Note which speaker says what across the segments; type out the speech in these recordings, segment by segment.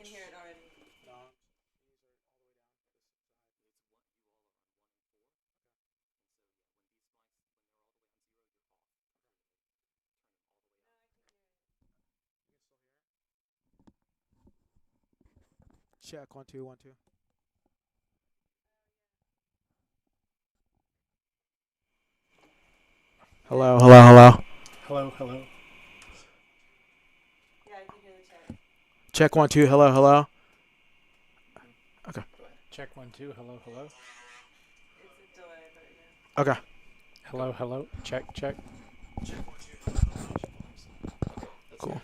Speaker 1: can hear it already.
Speaker 2: No. Check 1 2 1 2. Hello, hello, hello.
Speaker 3: Hello, hello.
Speaker 1: Yeah, I can hear the chat.
Speaker 2: Check 1 2. Hello, hello. Okay.
Speaker 3: Check 1 2. Hello, hello.
Speaker 1: It's a delay, but yeah.
Speaker 2: Okay.
Speaker 3: Hello, hello. Check, check.
Speaker 2: Cool.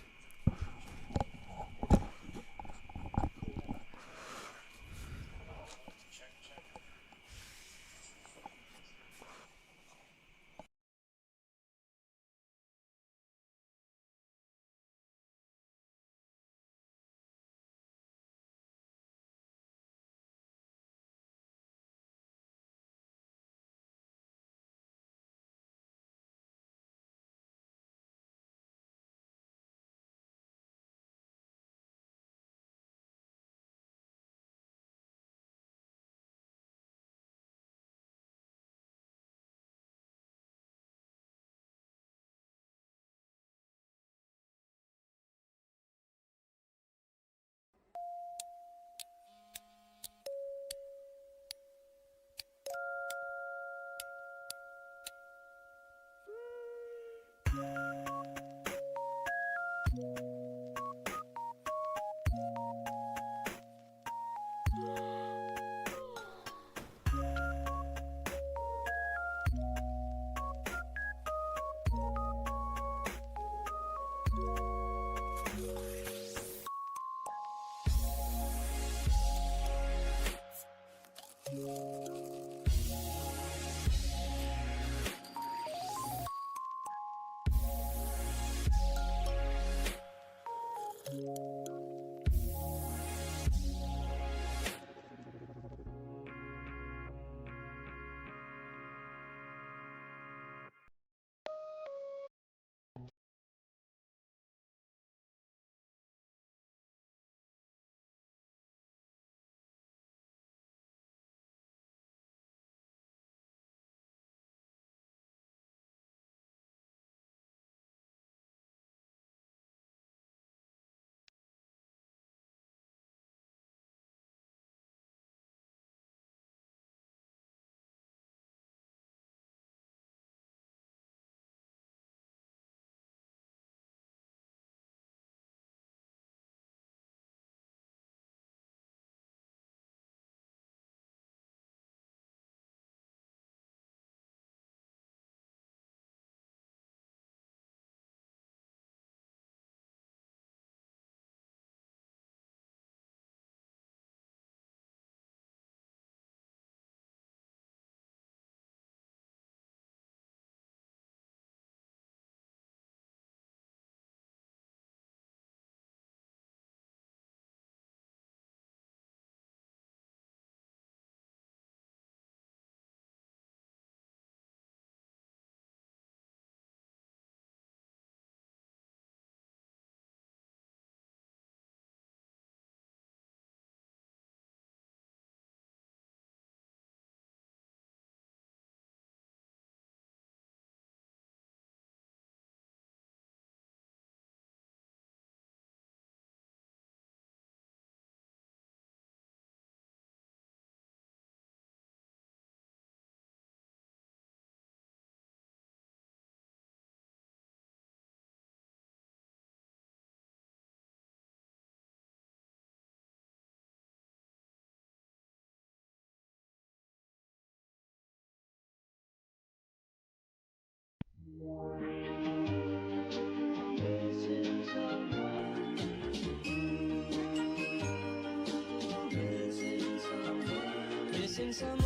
Speaker 4: Missing someone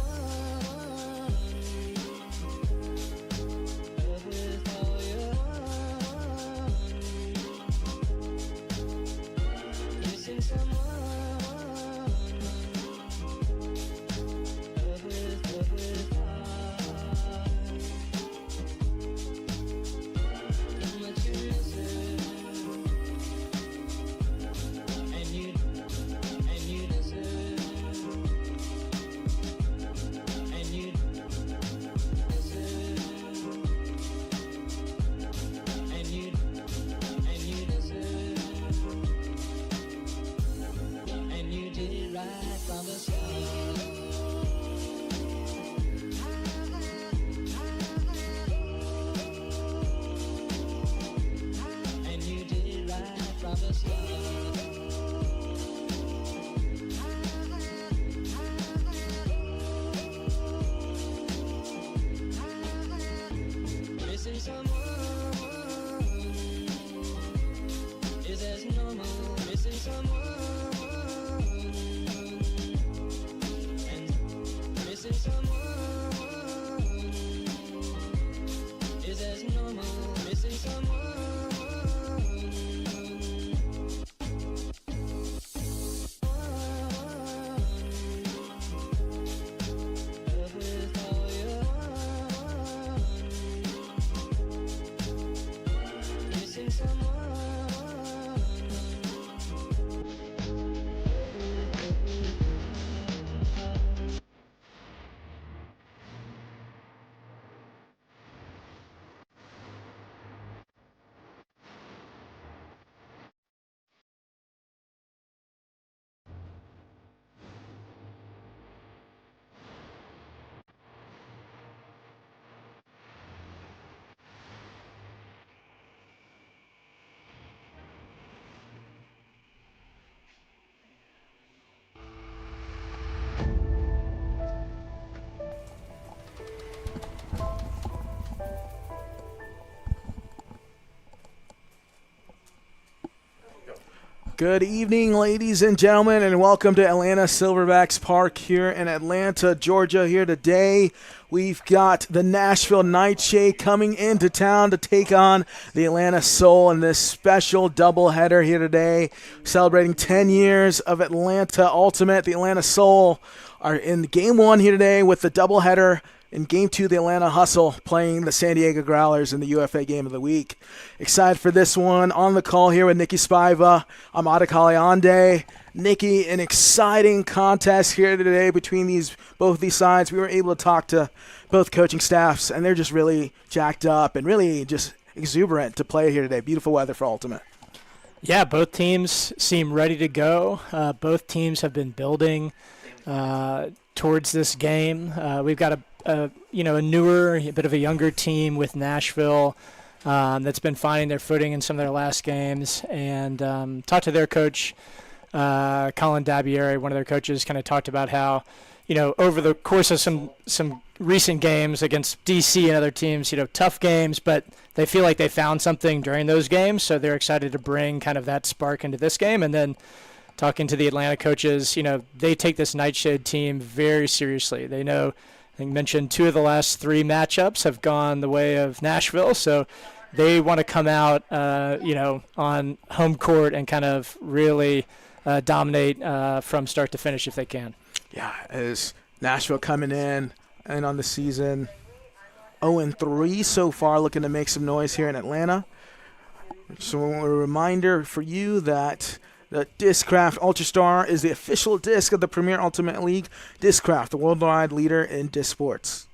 Speaker 4: with all your heart. Missing someone with heart. How much you missing? And you
Speaker 2: Good evening, ladies and gentlemen, and welcome to Atlanta Silverbacks Park here in Atlanta, Georgia. Here today, we've got the Nashville NightShade coming into town to take on the Atlanta Soul in this special doubleheader here today, celebrating 10 years of Atlanta Ultimate. The Atlanta Soul are in Game 1 here today with the doubleheader. In Game 2, the Atlanta Hustle playing the San Diego Growlers in the UFA Game of the Week. Excited for this one. On the call here with Nikki Spiva. I'm Adekale Ande. Nikki, an exciting contest here today between both these sides. We were able to talk to both coaching staffs, and they're just really jacked up and really just exuberant to play here today. Beautiful weather for Ultimate.
Speaker 3: Yeah, both teams seem ready to go. Both teams have been building towards this game. We've got a newer, a bit of a younger team with Nashville that's been finding their footing in some of their last games. And talked to their coach, Colin Dabieri, one of their coaches, kind of talked about how, over the course of some recent games against DC and other teams, tough games, but they feel like they found something during those games, so they're excited to bring kind of that spark into this game. And then talking to the Atlanta coaches, they take this NightShade team very seriously. They know, I think mentioned 2 of the last 3 matchups have gone the way of Nashville, so they want to come out, on home court and kind of really dominate from start to finish if they can.
Speaker 2: Yeah, as Nashville coming in and on the season 0-3 so far, looking to make some noise here in Atlanta. So a reminder for you that the Discraft Ultrastar is the official disc of the Premier Ultimate League. Discraft, the worldwide leader in disc sports.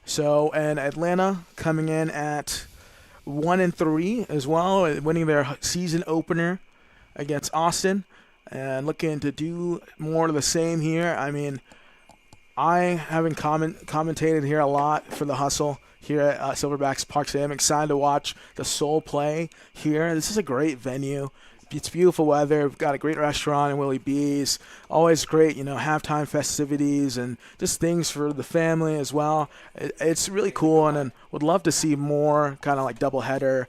Speaker 2: So, and Atlanta coming in at 1-3 as well, winning their season opener against Austin, and looking to do more of the same here. I mean, I haven't commentated here a lot for the Hustle here at Silverbacks Park today. I'm excited to watch the Soul play here. This is a great venue. It's beautiful weather. We've got a great restaurant in Willie B's. Always great, halftime festivities and just things for the family as well. It's really cool, and would love to see more kind of like doubleheader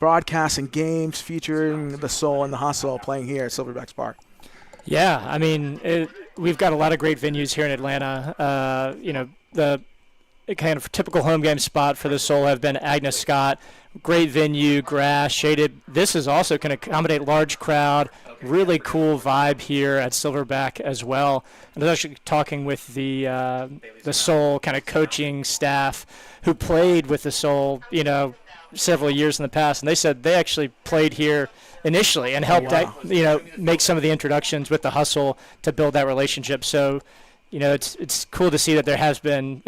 Speaker 2: broadcasting games featuring the Soul and the Hustle playing here at Silverbacks Park.
Speaker 3: Yeah, I mean, we've got a lot of great venues here in Atlanta. The kind of typical home game spot for the Soul have been Agnes Scott. Great venue, grass, shaded. This is also going to accommodate large crowd. Really cool vibe here at Silverback as well. And I was actually talking with the Soul kind of coaching staff who played with the Soul, several years in the past, and they said they actually played here initially and helped, make some of the introductions with the Hustle to build that relationship. So, it's cool to see that there has been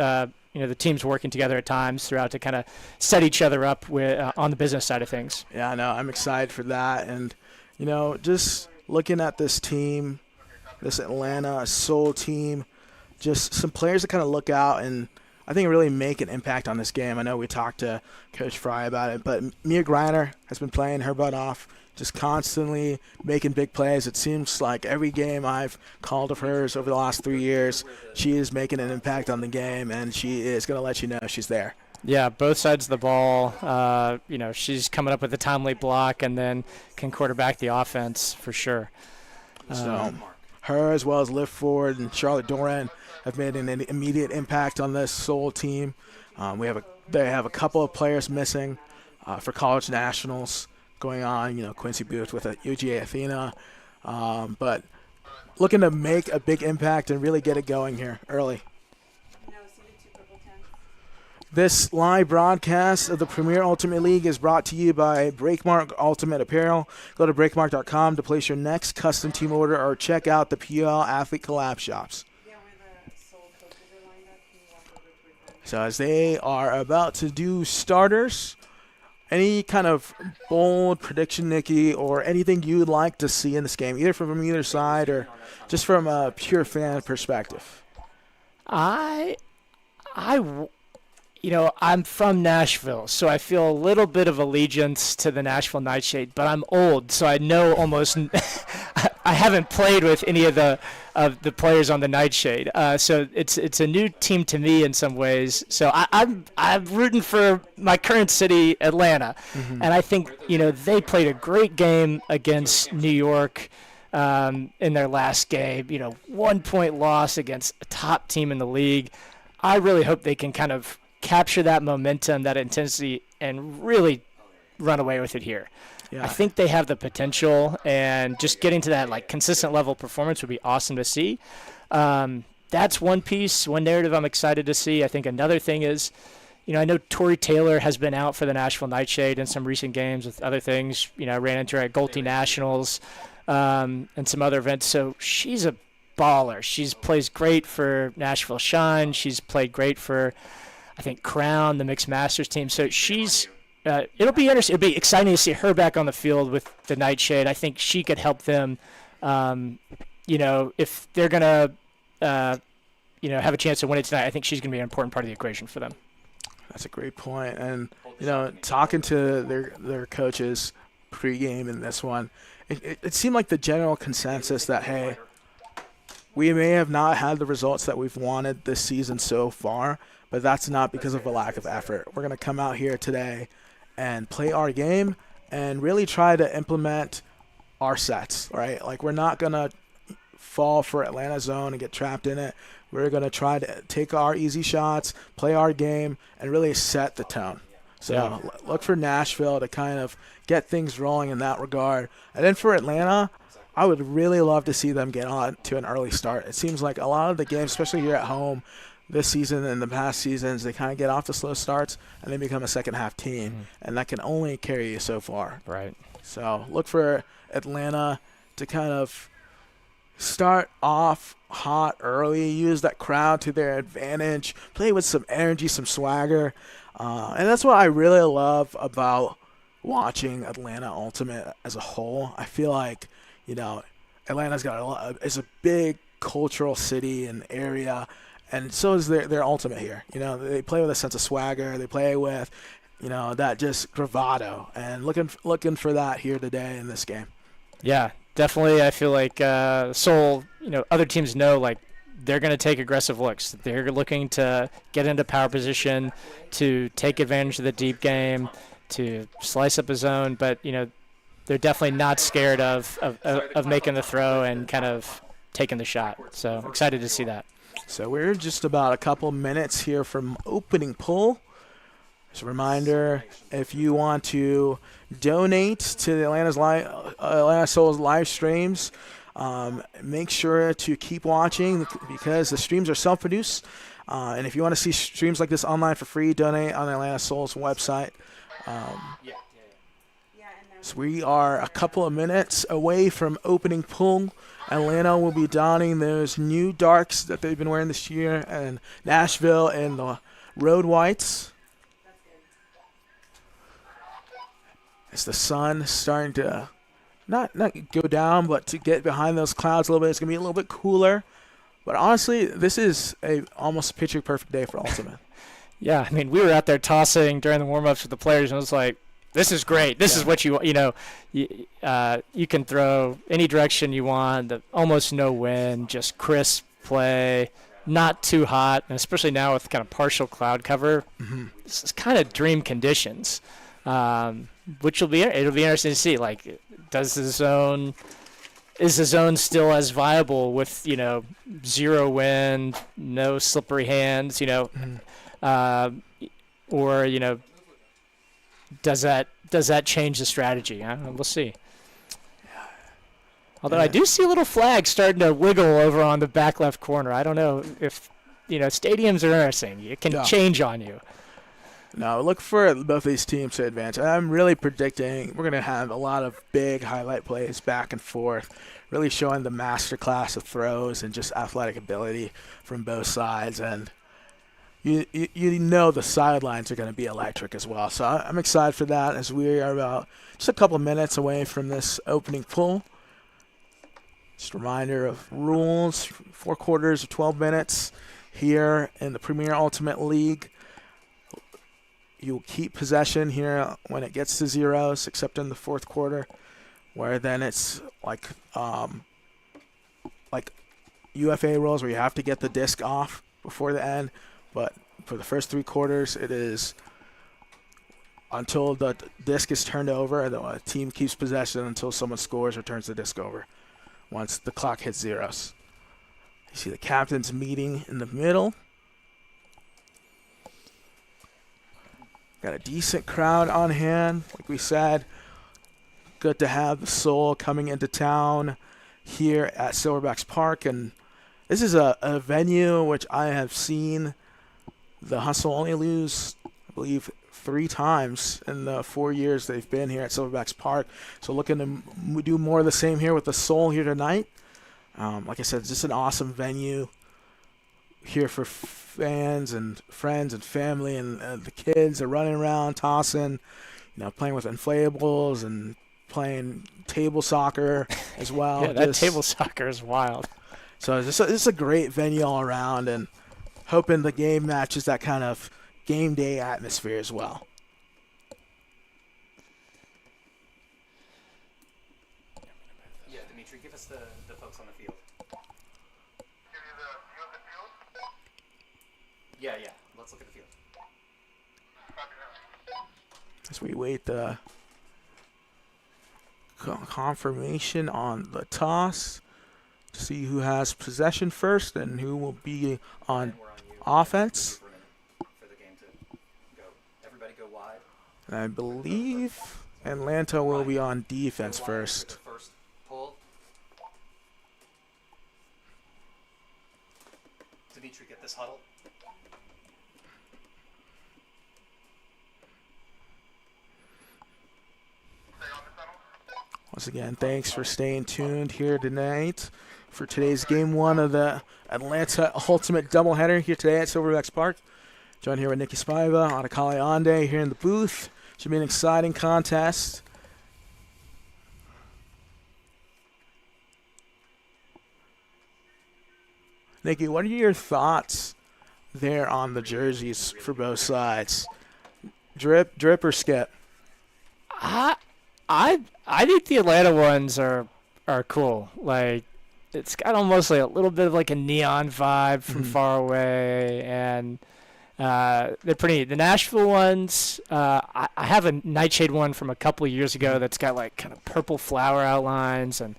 Speaker 3: the teams working together at times throughout to kind of set each other up with on the business side of things.
Speaker 2: Yeah, no, I'm excited for that. And, just looking at this team, this Atlanta Soul team, just some players that kind of look out and I think really make an impact on this game. I know we talked to Coach Fry about it, but Mia Greiner has been playing her butt off, just constantly making big plays. It seems like every game I've called of hers over the last 3 years, she is making an impact on the game, and she is going to let you know she's there.
Speaker 3: Yeah, both sides of the ball. She's coming up with a timely block and then can quarterback the offense for sure.
Speaker 2: So her as well as Liv Ford and Charlotte Doran have made an immediate impact on this Soul team. They have a couple of players missing for college nationals going on. Quincy Booth with UGA Athena, but looking to make a big impact and really get it going here early. This live broadcast of the Premier Ultimate League is brought to you by Breakmark Ultimate Apparel. Go to breakmark.com to place your next custom team order or check out the PUL Athlete Collab shops. So as they are about to do starters, any kind of bold prediction, Nikki, or anything you would like to see in this game, either from either side or just from a pure fan perspective?
Speaker 3: I'm from Nashville, so I feel a little bit of allegiance to the Nashville NightShade, but I'm old, so I know almost – I haven't played with any of the players on the Nightshade, so it's a new team to me in some ways. So I'm rooting for my current city, Atlanta, and I think they played a great game against New York in their last game. 1 point loss against a top team in the league. I really hope they can kind of capture that momentum, that intensity, and really run away with it here.
Speaker 2: Yeah.
Speaker 3: I think they have the potential, and just getting to that like consistent level of performance would be awesome to see. That's one piece, one narrative I'm excited to see. I think another thing is, I know Tori Taylor has been out for the Nashville Nightshade in some recent games with other things. I ran into her at Golte Nationals and some other events. So she's a baller. She plays great for Nashville Shine. She's played great for, I think, Crown, the Mixed Masters team. So she's it'll be interesting. It'll be exciting to see her back on the field with the Nightshade. I think she could help them. If they're gonna, have a chance to win it tonight, I think she's gonna be an important part of the equation for them.
Speaker 2: That's a great point. And talking to their coaches pregame in this one, it seemed like the general consensus that, hey, we may have not had the results that we've wanted this season so far, but that's not because of a lack of effort. We're going to come out here today and play our game and really try to implement our sets, right? Like, we're not going to fall for Atlanta zone and get trapped in it. We're going to try to take our easy shots, play our game, and really set the tone. So look for Nashville to kind of get things rolling in that regard. And then for Atlanta, I would really love to see them get on to an early start. It seems like a lot of the games, especially here at home this season and the past seasons, they kind of get off to slow starts and they become a second-half team, and that can only carry you so far.
Speaker 3: Right.
Speaker 2: So look for Atlanta to kind of start off hot early, use that crowd to their advantage, play with some energy, some swagger. And that's what I really love about watching Atlanta Ultimate as a whole. I feel like, Atlanta's got it's a big cultural city and area, and so is their Ultimate here. They play with a sense of swagger. They play with, that just bravado, and looking for that here today in this game.
Speaker 3: Yeah, definitely. I feel like Seoul, other teams know, like, they're going to take aggressive looks. They're looking to get into power position, to take advantage of the deep game, to slice up a zone, but, they're definitely not scared of making the throw and kind of taking the shot. So excited to see that.
Speaker 2: So we're just about a couple minutes here from opening pull. Just a reminder, if you want to donate to the Atlanta Soul's live streams, make sure to keep watching because the streams are self-produced. And if you want to see streams like this online for free, donate on the Atlanta Soul's website. So we are a couple of minutes away from opening pull. Atlanta will be donning those new darks that they've been wearing this year, and Nashville in the road whites. As the sun starting to not go down, but to get behind those clouds a little bit. It's going to be a little bit cooler. But honestly, this is almost a picture-perfect day for Ultimate.
Speaker 3: Yeah, I mean, we were out there tossing during the warm-ups with the players, and it was like, this is great. This is what you can throw any direction you want. Almost no wind, just crisp play, not too hot, and especially now with kind of partial cloud cover. This is kind of dream conditions, which it'll be interesting to see. Like, is the zone still as viable with zero wind, no slippery hands, or does that change the strategy? I don't know. We'll see. Although I do see a little flag starting to wiggle over on the back left corner. I don't know if stadiums are interesting. It can change on you.
Speaker 2: No, look for both these teams to advance. I'm really predicting we're going to have a lot of big highlight plays back and forth, really showing the masterclass of throws and just athletic ability from both sides. And you the sidelines are going to be electric as well. So I'm excited for that as we are about just a couple minutes away from this opening pull. Just a reminder of rules, 4 quarters of 12 minutes here in the Premier Ultimate League. You'll keep possession here when it gets to zeros, except in the 4th quarter, where then it's like like UFA rules where you have to get the disc off before the end, but for the first 3 quarters, it is until the disc is turned over, and the team keeps possession until someone scores or turns the disc over once the clock hits zeros. You see the captains meeting in the middle. Got a decent crowd on hand, like we said. Good to have the Soul coming into town here at Silverbacks Park, and this is a venue which I have seen the Hustle only lose, I believe, 3 times in the 4 years they've been here at Silverbacks Park. So looking to do more of the same here with the Soul here tonight. Like I said, it's just an awesome venue here for fans and friends and family, and the kids are running around, tossing, playing with inflatables and playing table soccer as well.
Speaker 3: Yeah, that table soccer is wild.
Speaker 2: So it's a great venue all around, and hoping the game matches that kind of game day atmosphere as well.
Speaker 5: Yeah, Dimitri, give us the folks on the field. Yeah, let's look at the field.
Speaker 2: As we wait the confirmation on the toss to see who has possession first and who will be on offense.
Speaker 5: For the game to go. Everybody go wide.
Speaker 2: And I believe Atlanta will be on defense
Speaker 5: Go wide for
Speaker 2: first.
Speaker 5: the first pull. Dimitri, get this huddle.
Speaker 2: Once again, thanks for staying tuned here tonight for today's Game 1 of the Atlanta Ultimate Doubleheader here today at Silverbacks Park. Joined here with Nikki Spaiva, Atakale Ande here in the booth. Should be an exciting contest. Nikki, what are your thoughts there on the jerseys for both sides? Drip or skip?
Speaker 3: I think the Atlanta ones are cool. Like, it's got almost like a little bit of like a neon vibe from far away, and they're pretty neat. The Nashville ones, I have a NightShade one from a couple of years ago that's got like kind of purple flower outlines and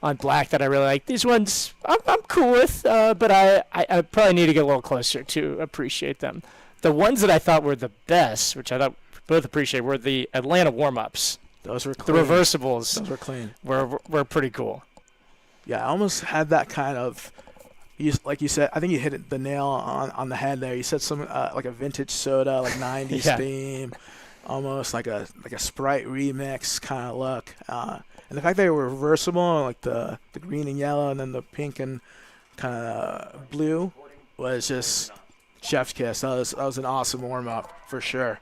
Speaker 3: on black that I really like. These ones I'm cool with, but I probably need to get a little closer to appreciate them. The ones that I thought were the best, which I thought we both appreciate, were the Atlanta warm-ups.
Speaker 2: Those were
Speaker 3: The
Speaker 2: clean.
Speaker 3: reversibles
Speaker 2: Those were clean.
Speaker 3: were pretty cool.
Speaker 2: Yeah, I almost had that kind of, like you said, I think you hit the nail on the head there. You said some like a vintage soda, like 90s
Speaker 3: Yeah.
Speaker 2: theme, almost like a Sprite remix kind of look. And the fact they were reversible, like the green and yellow and then the pink and kind of blue, was just chef's kiss. That was an awesome warm-up for sure.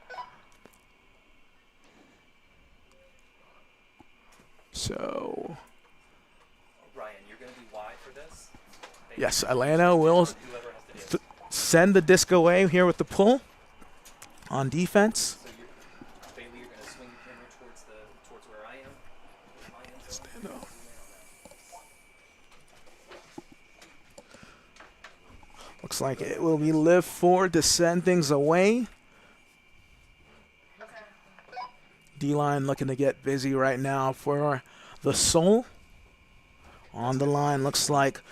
Speaker 2: So,
Speaker 5: Ryan, you're going to be wide for this.
Speaker 2: yes, Atlanta will
Speaker 5: Whoever has to do.
Speaker 2: send the disc away here with the pull on defense.
Speaker 5: So Bailey, you're going to swing the camera towards where I am.
Speaker 2: Stand up. Looks like it will be Liv Ford to send things away. D-line looking to get busy right now for the Soul. On the line looks like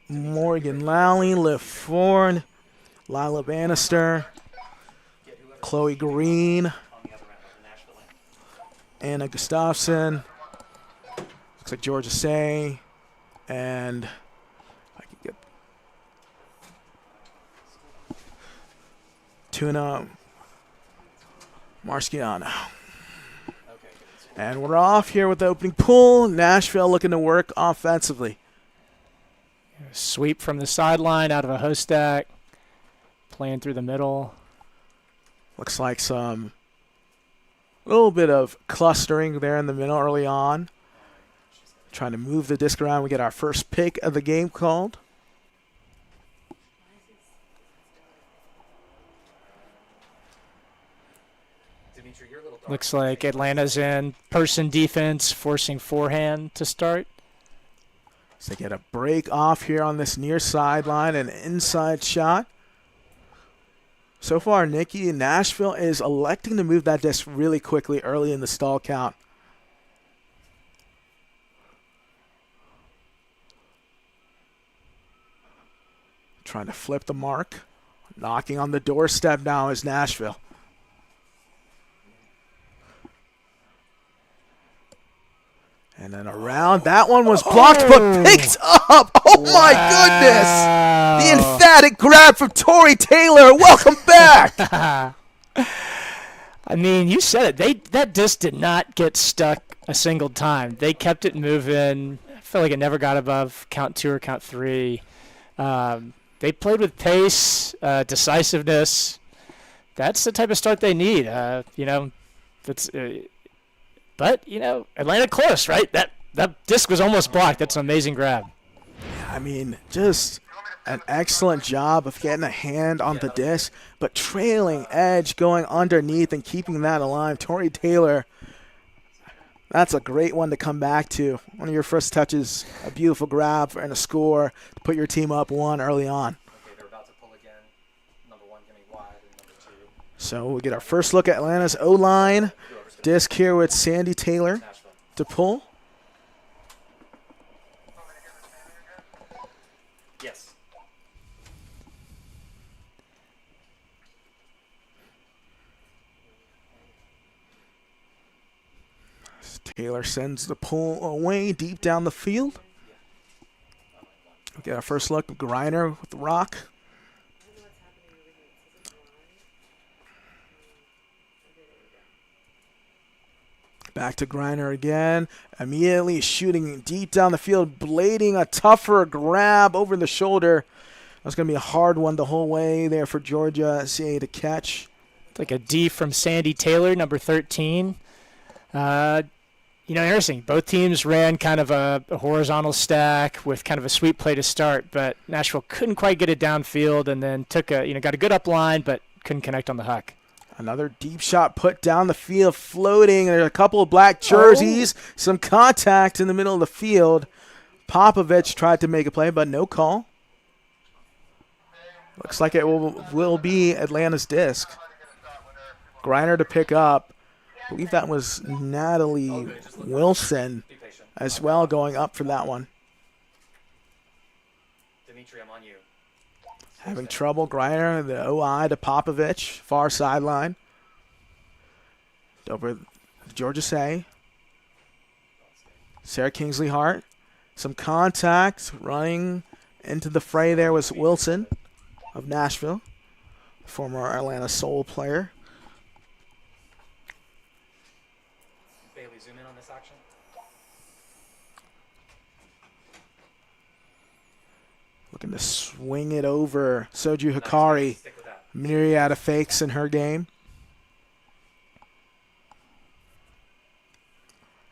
Speaker 2: Morgan Lally, Liv Ford, Lila Bannister, Chloe Green,
Speaker 5: On the other end of the Nashville end.
Speaker 2: Anna Gustafson. Looks like Georgia Say, and I can get Tuna Marciano.
Speaker 5: Okay, good.
Speaker 2: And we're off here with the opening pull. Nashville looking to work offensively.
Speaker 3: Sweep from the sideline out of a host stack, playing through the middle.
Speaker 2: Looks like some little bit of clustering there in the middle early on. Trying to move the disc around. We get our first pick of the game called.
Speaker 5: Dimitri, you're a little dark.
Speaker 3: Looks like Atlanta's in person defense, forcing forehand to start.
Speaker 2: So they get a break off here on this near sideline, an inside shot. So far, Nikki, Nashville is electing to move that disc really quickly early in the stall count. Trying to flip the mark. Knocking on the doorstep now is Nashville. And then around, that one was blocked but picked up. Oh my goodness! The emphatic grab from Tori Taylor. Welcome back.
Speaker 3: I mean, you said it. That disc did not get stuck a single time. They kept it moving. I feel like it never got above count 2 or count 3. They played with pace, decisiveness. That's the type of start they need. That's. But Atlanta close, right? That disc was almost blocked. That's an amazing grab.
Speaker 2: I mean, just an excellent job of getting a hand on the disc, but trailing edge going underneath and keeping that alive. Tori Taylor, that's a great one to come back to. One of your first touches, a beautiful grab and a score to put your team up 1 early on.
Speaker 5: Okay, they're about to pull again. Number 1 coming wide and number 2.
Speaker 2: So we get our first look at Atlanta's O-line. Disc here with Sandy Taylor to pull.
Speaker 5: Yes.
Speaker 2: Taylor sends the pull away deep down the field. We get our first look of Griner with the rock. Back to Griner again. Immediately shooting deep down the field, blading a tougher grab over the shoulder. That's going to be a hard one the whole way there for Georgia CA to catch.
Speaker 3: It's like a D from Sandy Taylor, number 13. Interesting. Both teams ran kind of a horizontal stack with kind of a sweep play to start, but Nashville couldn't quite get it downfield and then got a good up line, but couldn't connect on the huck.
Speaker 2: Another deep shot put down the field, floating. There's a couple of black jerseys, some contact in the middle of the field. Popovich tried to make a play, but no call. Looks like it will be Atlanta's disc. Griner to pick up. I believe that was Natalie Wilson as well going up for that one.
Speaker 5: Dimitri, I'm on you.
Speaker 2: Having trouble, Griner, the OI to Popovich, far sideline. Over Georgia Say. Sarah Kingsley Hart. Some contact running into the fray there was Wilson of Nashville, former Atlanta Soul player.
Speaker 5: Bailey, zoom in on this action.
Speaker 2: Looking to swing it over Soju Hikari.
Speaker 5: Stick with that.
Speaker 2: Myriad of fakes in her game.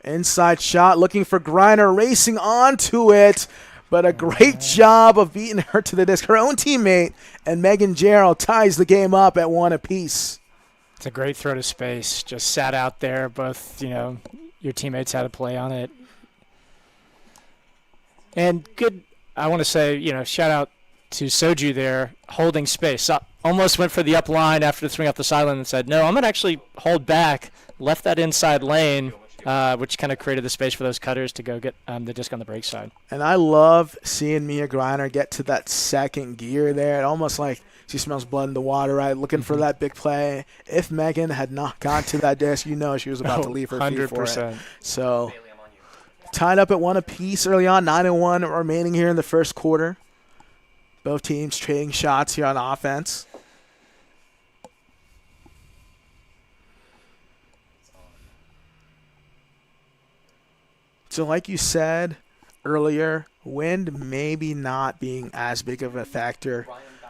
Speaker 2: Inside shot, looking for Griner, racing onto it, but a great job of beating her to the disc. Her own teammate and Megan Gerald ties the game up at 1 apiece.
Speaker 3: It's a great throw to space. Just sat out there. Both, your teammates had to play on it. And good, I want to say, shout out to Soju there, holding space. Almost went for the up line after throwing out the sideline and said, no, I'm going to actually hold back, left that inside lane, which kind of created the space for those cutters to go get the disc on the break side.
Speaker 2: And I love seeing Mia Griner get to that second gear there. It almost like she smells blood in the water, right? Looking for that big play. If Megan had not gone to that disc, she was about to leave her feet for it. So tied up at 1 apiece early on, 9-1 remaining here in the first quarter. Both teams trading shots here on offense. So like you said earlier, wind maybe not being as big of a factor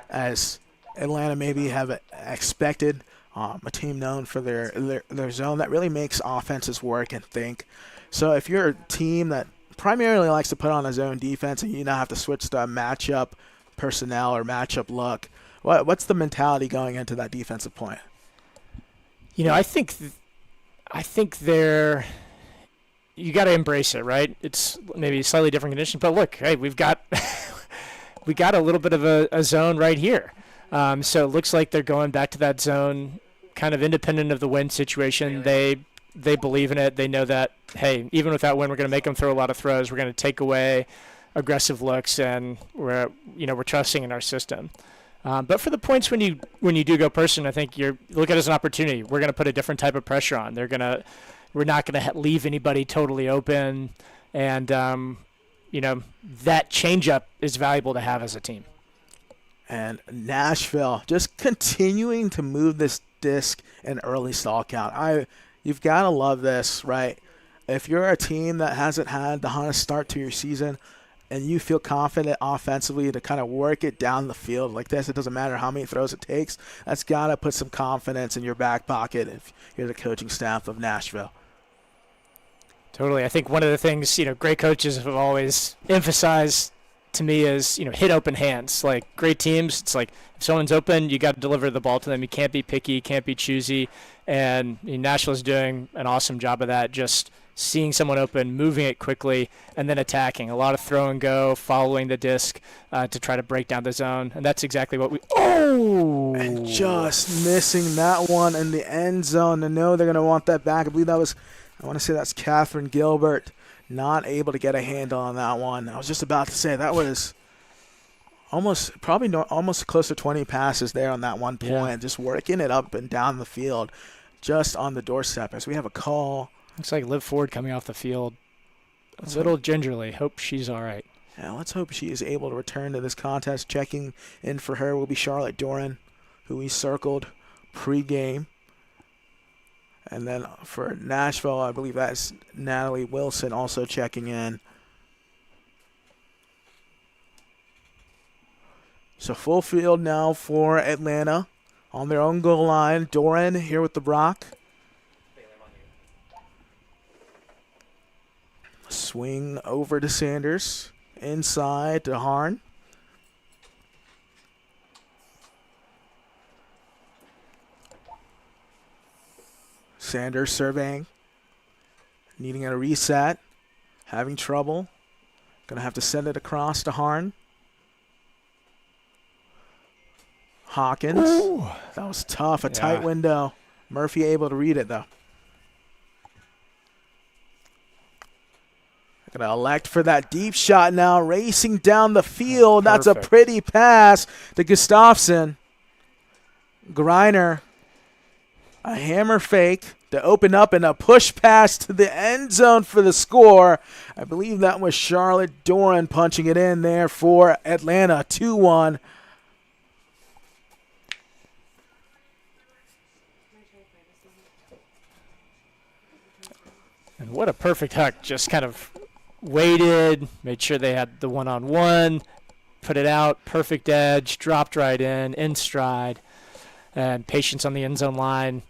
Speaker 2: as Atlanta maybe have expected. A team known for their zone that really makes offenses work and think. So if you're a team that primarily likes to put on a zone defense and you now have to switch to a matchup personnel or matchup look, what's the mentality going into that defensive point?
Speaker 3: I think they're you got to embrace it, right? It's maybe a slightly different condition, but look, hey, we've got we got a little bit of a zone right here. So it looks like they're going back to that zone, kind of independent of the wind situation. They believe in it. They know that, hey, even with that wind, we're going to make them throw a lot of throws. We're going to take away aggressive looks, and we're trusting in our system. But for the points when you do go person, I think you look at it as an opportunity. We're going to put a different type of pressure on. We're not going to leave anybody totally open, and that changeup is valuable to have as a team.
Speaker 2: And Nashville just continuing to move this disc in early stall count. You've got to love this, right? If you're a team that hasn't had the hottest start to your season and you feel confident offensively to kind of work it down the field like this, it doesn't matter how many throws it takes, that's got to put some confidence in your back pocket if you're the coaching staff of Nashville.
Speaker 3: Totally. I think one of the things, great coaches have always emphasized to me is, hit open hands. Like, great teams, it's like if someone's open, you got to deliver the ball to them. You can't be picky, you can't be choosy. And Nashville's doing an awesome job of that, just seeing someone open, moving it quickly, and then attacking. A lot of throw and go, following the disc to try to break down the zone. And that's exactly what
Speaker 2: and just missing that one in the end zone. I know they're going to want that back. I want to say that's Catherine Gilbert, not able to get a handle on that one. I was just about to say that was almost close to 20 passes there on that one point, just working it up and down the field, just on the doorstep. As we have a call.
Speaker 3: Looks like Liv Ford coming off the field a little gingerly. Hope she's all right.
Speaker 2: Yeah, let's hope she is able to return to this contest. Checking in for her will be Charlotte Doran, who we circled pregame. And then for Nashville, I believe that's Natalie Wilson also checking in. So full field now for Atlanta on their own goal line. Doran here with the rock. Swing over to Sanders. Inside to Harn. Sanders surveying. Needing a reset. Having trouble. Going to have to send it across to Harn. Hawkins. Ooh. That was tough. A tight window. Murphy able to read it, though. Going to elect for that deep shot now. Racing down the field. That's a pretty pass to Gustafson. Greiner. A hammer fake to open up and a push pass to the end zone for the score. I believe that was Charlotte Doran punching it in there for Atlanta. 2-1.
Speaker 3: And what a perfect huck. Just kind of waited, made sure they had the one-on-one, put it out, perfect edge, dropped right in stride, and patience on the end zone line.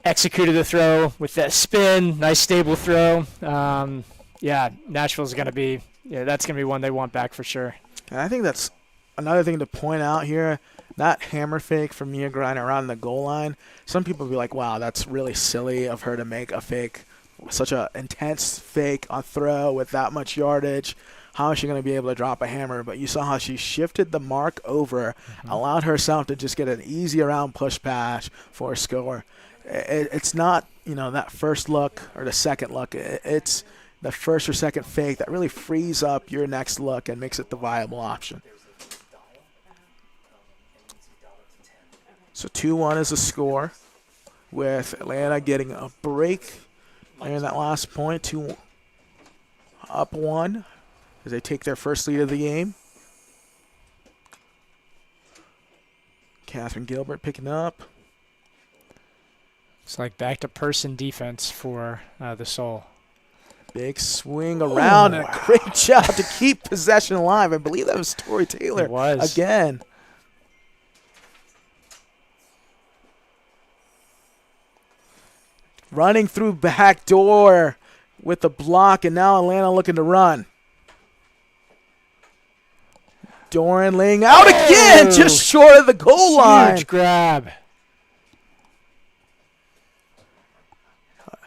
Speaker 3: Executed the throw with that spin, nice stable throw. Nashville's going to be, that's going to be one they want back for sure.
Speaker 2: And I think that's another thing to point out here. That hammer fake from Mia Greiner around the goal line. Some people will be like, wow, that's really silly of her to make a fake, such an intense fake on throw with that much yardage. How is she going to be able to drop a hammer? But you saw how she shifted the mark over, allowed herself to just get an easy around push pass for a score. It's not, that first look or the second look. It's the first or second fake that really frees up your next look and makes it the viable option. So 2-1 is the score, with Atlanta getting a break in that last point. 2 up 1 as they take their first lead of the game. Catherine Gilbert picking up.
Speaker 3: It's like back to person defense for the Soul.
Speaker 2: Big swing around and a great job to keep possession alive. I believe that was Tori Taylor.
Speaker 3: It was.
Speaker 2: Again. Running through back door with the block, and now Atlanta looking to run. Doran laying out again, just short of the goal line.
Speaker 3: Huge grab.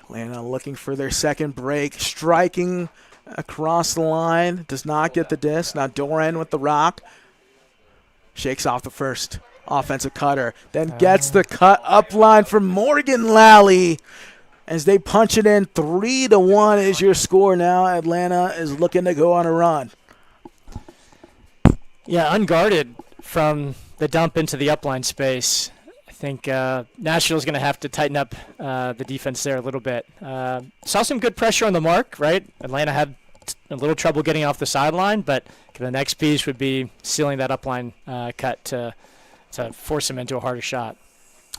Speaker 2: Atlanta looking for their second break, striking across the line, does not get the disc. Now Doran with the rock, shakes off the first offensive cutter, then gets the cut up line from Morgan Lally as they punch it in. 3-1 is your score now. Atlanta is looking to go on a run.
Speaker 3: Yeah, unguarded from the dump into the upline space. I think Nashville's going to have to tighten up the defense there a little bit. Saw some good pressure on the mark, right? Atlanta had a little trouble getting off the sideline, but the next piece would be sealing that upline cut to force him into a harder shot.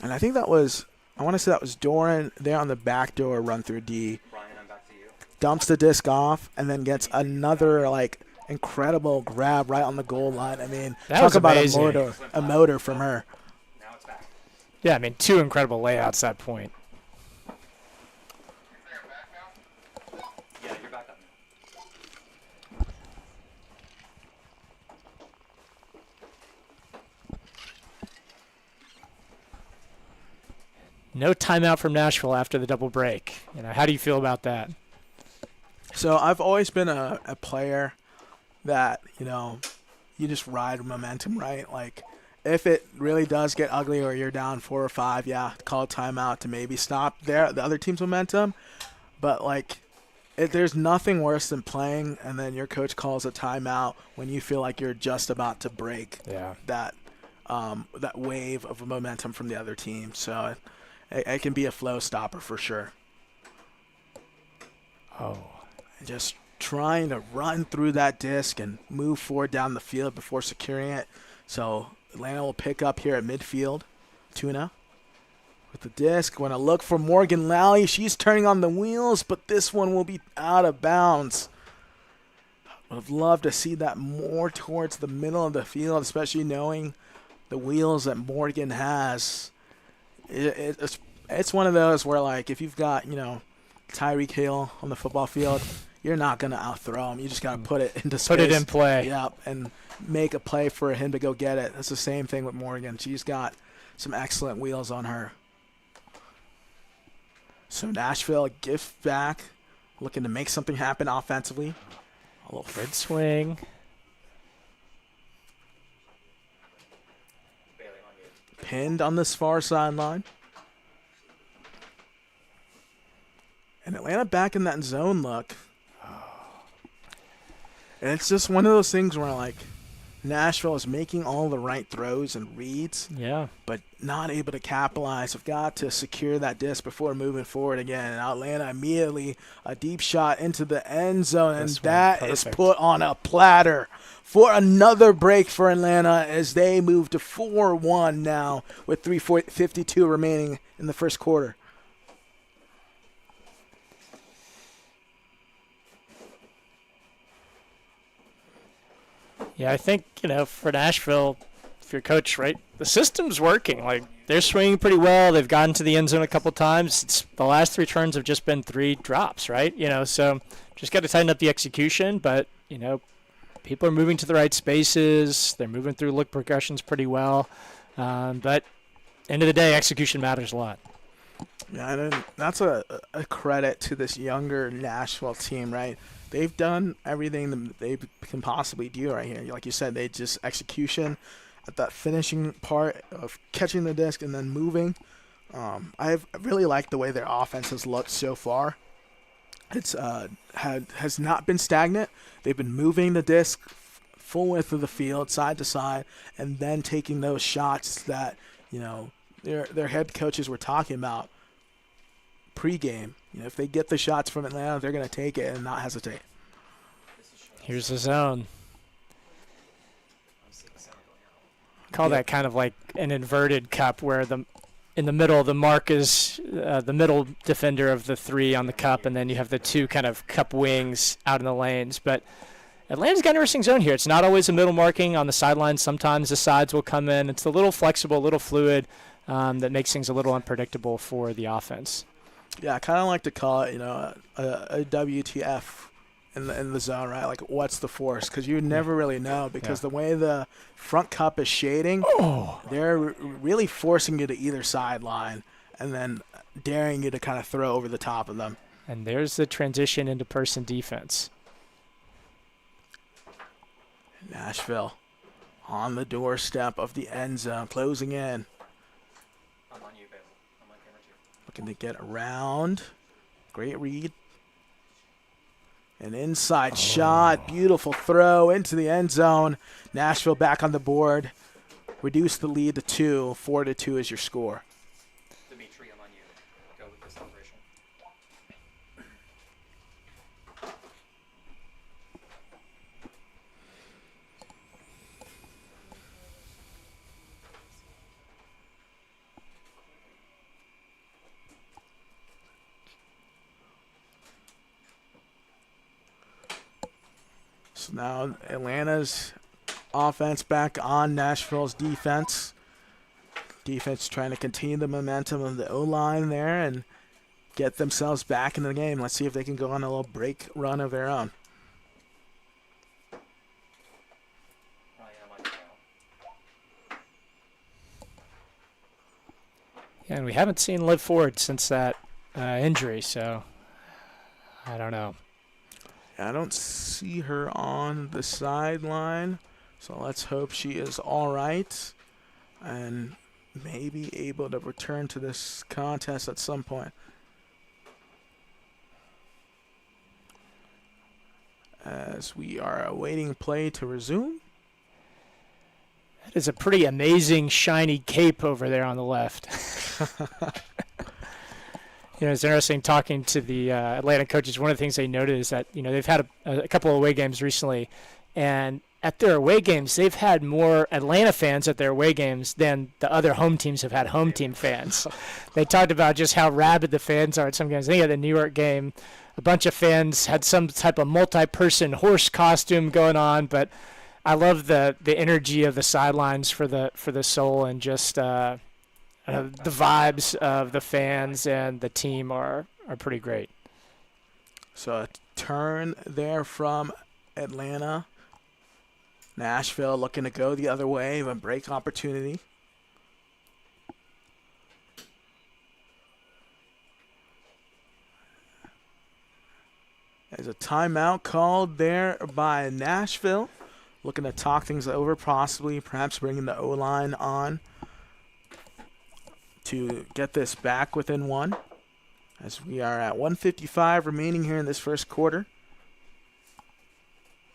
Speaker 2: And I think that was, I want to say that was Doran there on the back door run through D.
Speaker 5: Brian, I'm back to you.
Speaker 2: Dumps the disc off and then gets another, incredible grab right on the goal line. I mean,
Speaker 3: That
Speaker 2: talk
Speaker 3: was
Speaker 2: about
Speaker 3: amazing.
Speaker 2: a motor from her.
Speaker 5: Now it's back.
Speaker 3: Yeah, I mean, 2 incredible layouts at that point.
Speaker 5: Yeah, you're back up now.
Speaker 3: No timeout from Nashville after the double break. How do you feel about that?
Speaker 2: So I've always been a player that, you just ride momentum, right? Like, if it really does get ugly or you're down 4 or 5, yeah, call a timeout to maybe stop the other team's momentum. But, there's nothing worse than playing and then your coach calls a timeout when you feel like you're just about to break that wave of momentum from the other team. So it can be a flow stopper for sure.
Speaker 3: Oh.
Speaker 2: Just trying to run through that disc and move forward down the field before securing it. So Atlanta will pick up here at midfield. Tuna with the disc. Going to look for Morgan Lally. She's turning on the wheels, but this one will be out of bounds. Would have loved to see that more towards the middle of the field, especially knowing the wheels that Morgan has. It's one of those where, if you've got, Tyreek Hill on the football field, you're not going to outthrow him. You just got to put it into space.
Speaker 3: Put it in play.
Speaker 2: Yeah, and make a play for him to go get it. That's the same thing with Morgan. She's got some excellent wheels on her. So Nashville, gift back, looking to make something happen offensively. A little
Speaker 3: Good swing.
Speaker 5: Bailey on you.
Speaker 2: pinned on this far sideline. And Atlanta back in that zone look. And it's just one of those things where, Nashville is making all the right throws and reads,
Speaker 3: Yeah.
Speaker 2: but not able to capitalize. Have got to secure that disc before moving forward again. And Atlanta immediately a deep shot into the end zone, and
Speaker 3: This one,
Speaker 2: that is
Speaker 3: perfect.
Speaker 2: put on a platter for another break for Atlanta as they move to 4-1 now with 3:52 remaining in the first quarter.
Speaker 3: Yeah, I think, for Nashville, if you're coach, right, the system's working. They're swinging pretty well. They've gotten to the end zone a couple times. The last 3 turns have just been 3 drops, right? So just got to tighten up the execution. But, people are moving to the right spaces. They're moving through look progressions pretty well. But end of the day, execution matters a lot.
Speaker 2: Yeah, and that's a credit to this younger Nashville team, right? They've done everything that they can possibly do right here. Like you said, they just execution at that finishing part of catching the disc and then moving. I've really liked the way their offense has looked so far. It's has not been stagnant. They've been moving the disc full width of the field, side to side, and then taking those shots that their head coaches were talking about pregame. If they get the shots from Atlanta, they're going to take it and not hesitate.
Speaker 3: Here's the zone. Call that kind of like an inverted cup where in the middle, the mark is the middle defender of the 3 on the cup, and then you have the 2 kind of cup wings out in the lanes. But Atlanta's got an interesting zone here. It's not always a middle marking on the sidelines. Sometimes the sides will come in. It's a little flexible, a little fluid, that makes things a little unpredictable for the offense.
Speaker 2: Yeah, I kind of like to call it, a WTF in the zone, right? Like, what's the force? Because you never really know, because the way the front cup is shading, they're really forcing you to either sideline and then daring you to kind of throw over the top of them.
Speaker 3: And there's the transition into person defense.
Speaker 2: Nashville on the doorstep of the end zone, closing in.
Speaker 5: I'm on you, babe. I'm on camera too.
Speaker 2: Looking to get around. Great read. An inside shot. Beautiful throw into the end zone. Nashville back on the board. Reduce the lead to 2. 4-2 is your score.
Speaker 5: Dimitri, I'm on you. Go with the celebration.
Speaker 2: So now Atlanta's offense back on Nashville's defense. Defense trying to continue the momentum of the O-line there and get themselves back into the game. Let's see if they can go on a little break run of their own.
Speaker 5: Ryan, I'm on you now.
Speaker 3: Yeah, and we haven't seen Liv Ford since that injury, so I don't know.
Speaker 2: I don't see her on the sideline, so let's hope she is all right and maybe able to return to this contest at some point. As we are awaiting play to resume.
Speaker 3: That is a pretty amazing shiny cape over there on the left. It's interesting talking to the Atlanta coaches. One of the things they noted is that, they've had a couple of away games recently, and at their away games, they've had more Atlanta fans at their away games than the other home teams have had home team fans. They talked about just how rabid the fans are at some games. I think at the New York game, a bunch of fans had some type of multi-person horse costume going on, but I love the energy of the sidelines for the Soul, and just the vibes of the fans and the team are pretty great.
Speaker 2: So a turn there from Atlanta. Nashville looking to go the other way, a break opportunity. There's a timeout called there by Nashville. Looking to talk things over, perhaps bringing the O-line on to get this back within 1. As we are at 1:55 remaining here in this first quarter.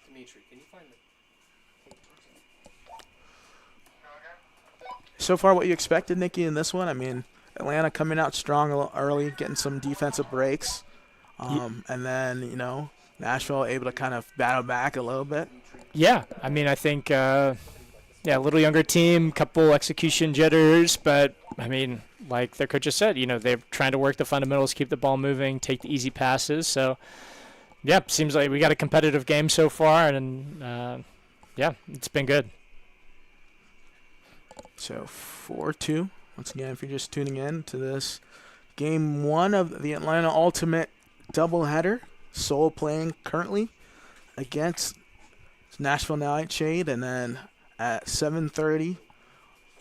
Speaker 5: Dimitri, can you find the...
Speaker 2: So far, what you expected, Nikki, in this one? I mean, Atlanta coming out strong a little early, getting some defensive breaks. And then, Nashville able to kind of battle back a little bit.
Speaker 3: Yeah, I mean, I think, a little younger team, couple execution jitters, but, I mean, like their coach just said, they're trying to work the fundamentals, keep the ball moving, take the easy passes. So, yeah, seems like we got a competitive game so far, and, it's been good.
Speaker 2: So 4-2. Once again, if you're just tuning in to this game 1 of the Atlanta Ultimate doubleheader, Soul playing currently against Nashville NightShade, and then at 7:30,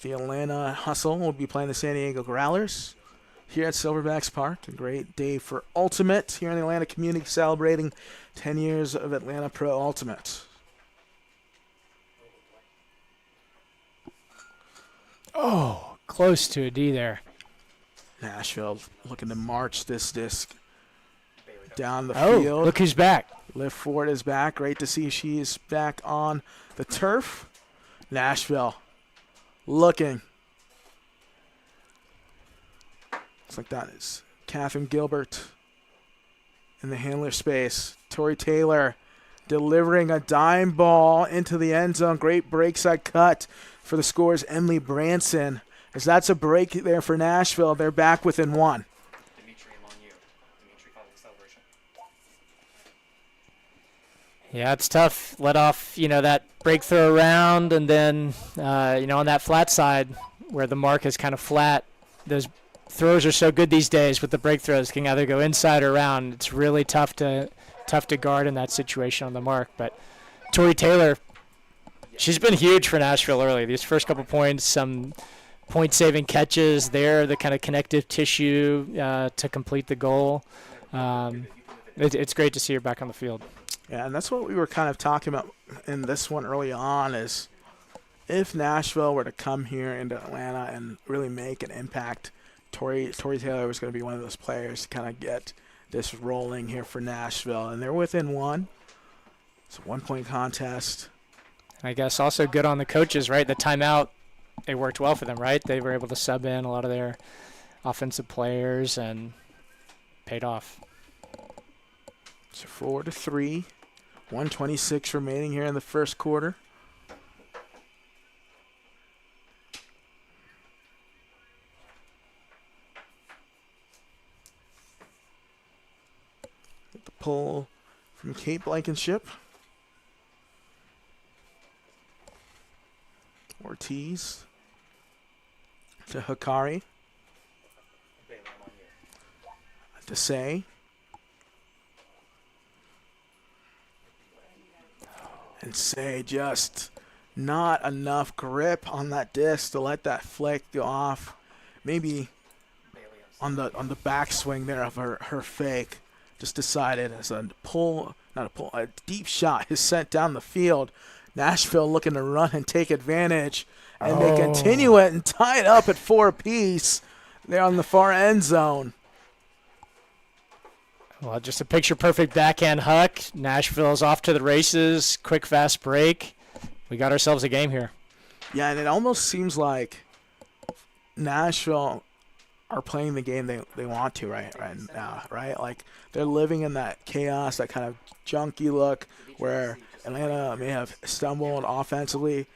Speaker 2: the Atlanta Hustle will be playing the San Diego Growlers here at Silverbacks Park. A great day for Ultimate here in the Atlanta community, celebrating 10 years of Atlanta Pro Ultimate.
Speaker 3: Oh, close to a D there.
Speaker 2: Nashville looking to march this disc down the
Speaker 3: Oh,
Speaker 2: field.
Speaker 3: look who's back.
Speaker 2: Liv Ford is back. Great to see she's back on the turf. Nashville looking. Looks like that is Catherine Gilbert in the handler space. Tori Taylor delivering a dime ball into the end zone. Great breakside cut for the scores. Emily Branson. As that's a break there for Nashville. They're back within 1.
Speaker 5: Dimitri, I'm on you. Dimitri, follow the celebration.
Speaker 3: Yeah, it's tough. Let off, that breakthrough around, and then, on that flat side where the mark is kind of flat, those throws are so good these days with the breakthroughs. Can either go inside or around. It's really tough to guard in that situation on the mark. But Tori Taylor, she's been huge for Nashville early. These first couple points, some point-saving catches. They're the kind of connective tissue to complete the goal. It's great to see her back on the field.
Speaker 2: Yeah, and that's what we were kind of talking about in this one early on is if Nashville were to come here into Atlanta and really make an impact, Tori Taylor was going to be one of those players to kind of get this rolling here for Nashville. And they're within one. It's a one-point contest.
Speaker 3: I guess also good on the coaches, right? The timeout, it worked well for them, right? They were able to sub in a lot of their offensive players and paid off.
Speaker 2: So 4-3, 1:26 remaining here in the first quarter. Get the pull from Kate Blankenship. Ortiz to Hikari. To say. And say just not enough grip on that disc to let that flick go off. Maybe on the backswing there of her fake. Just decided as a pull, not a pull, a deep shot is sent down the field. Nashville looking to run and take advantage. And they continue it and tie it up at 4 apiece. They're on the far end zone.
Speaker 3: Well, just a picture-perfect backhand huck. Nashville's off to the races. Quick, fast break. We got ourselves a game here.
Speaker 2: Yeah, and it almost seems like Nashville are playing the game they want to right now, right? Like they're living in that chaos, that kind of junky look where Atlanta may have stumbled offensively.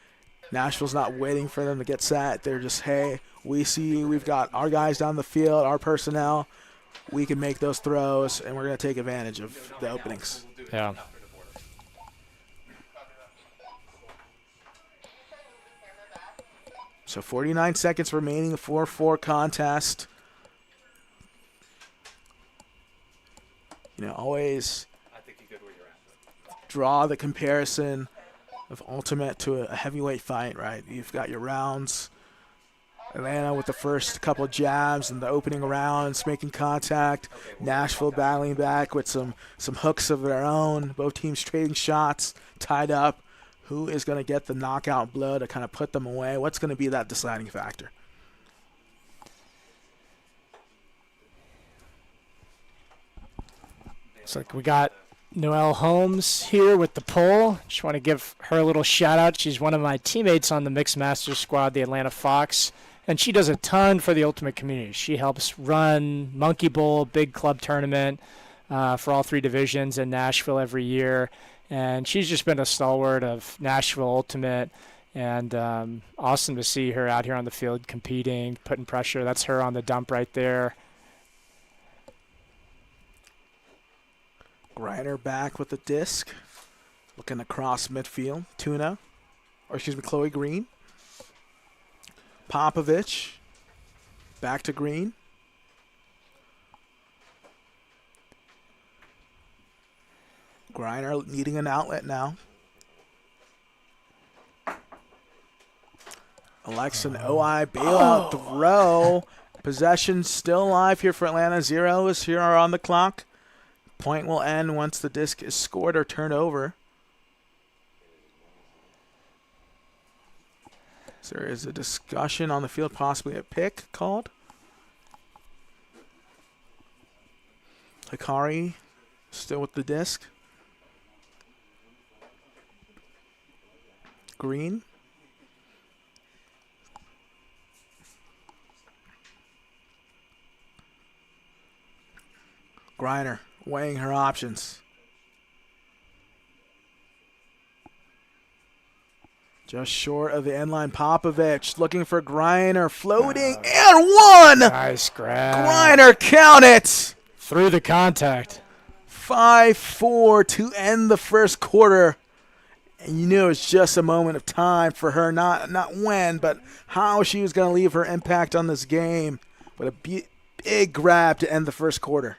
Speaker 2: Nashville's not waiting for them to get set. They're just, hey, we see we've got our guys down the field, our personnel. We can make those throws, and we're going to take advantage of the openings.
Speaker 3: Yeah.
Speaker 2: So 49 seconds remaining, a 4-4 contest. Always draw the comparison of ultimate to a heavyweight fight, right? You've got your rounds. Atlanta with the first couple of jabs and the opening rounds, making contact. Nashville battling back with some hooks of their own. Both teams trading shots, tied up. Who is going to get the knockout blow to kind of put them away? What's going to be that deciding factor?
Speaker 3: Looks like we got Noelle Holmes here with the pull. Just want to give her a little shout out. She's one of my teammates on the Mixed Masters squad, the Atlanta Fox, and she does a ton for the Ultimate community. She helps run Monkey Bowl, big club tournament for all 3 divisions in Nashville every year, and she's just been a stalwart of Nashville Ultimate, and awesome to see her out here on the field competing, putting pressure. That's her on the dump right there.
Speaker 2: Griner back with the disc. Looking across midfield. Chloe Green. Popovich. Back to Green. Griner needing an outlet now. Alexa OI bailout throw. Possession still alive here for Atlanta. 0 is here on the clock. Point will end once the disc is scored or turned over. So there is a discussion on the field, possibly a pick called. Hikari still with the disc. Green. Griner weighing her options. Just short of the end line. Popovich looking for Griner, floating and 1.
Speaker 3: Nice grab.
Speaker 2: Griner, count it.
Speaker 3: Through the contact.
Speaker 2: 5-4 to end the first quarter. And you knew it was just a moment of time for her, not when, but how she was going to leave her impact on this game. But a big grab to end the first quarter.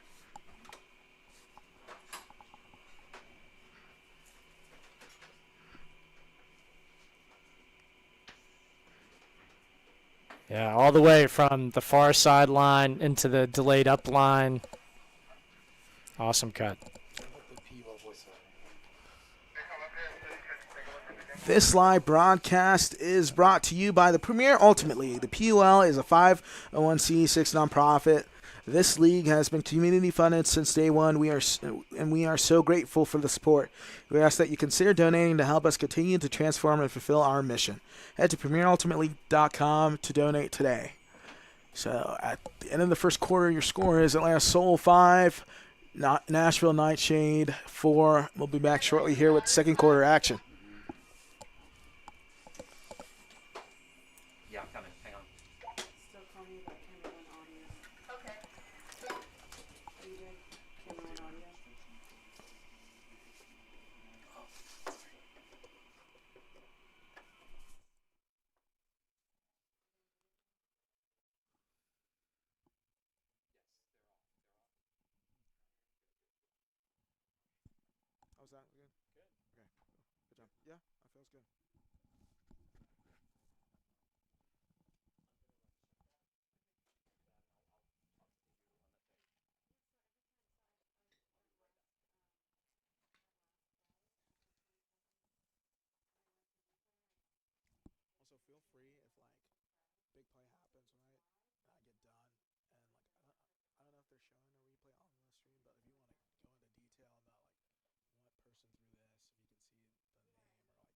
Speaker 3: Yeah, all the way from the far sideline into the delayed up line. Awesome cut.
Speaker 2: This live broadcast is brought to you by the Premier Ultimate League. The PUL is a 501c6 nonprofit. This league has been community funded since day one. We are so grateful for the support. We ask that you consider donating to help us continue to transform and fulfill our mission. Head to premierultimateleague.com to donate today. So at the end of the first quarter, your score is Atlanta Soul 5, Nashville NightShade 4. We'll be back shortly here with second quarter action.
Speaker 5: Yeah, I'm coming. Hang on.
Speaker 1: Still call me about camera and audio. Okay. You did camera and audio.
Speaker 2: How's that? Good? Good. Okay. Good job. Yeah, that feels good. Also, feel free if big play happens, right? And I get done, and I don't know if they're showing a replay on the stream, but if you want to go into detail about what person threw this, if you can see the name or what they thought,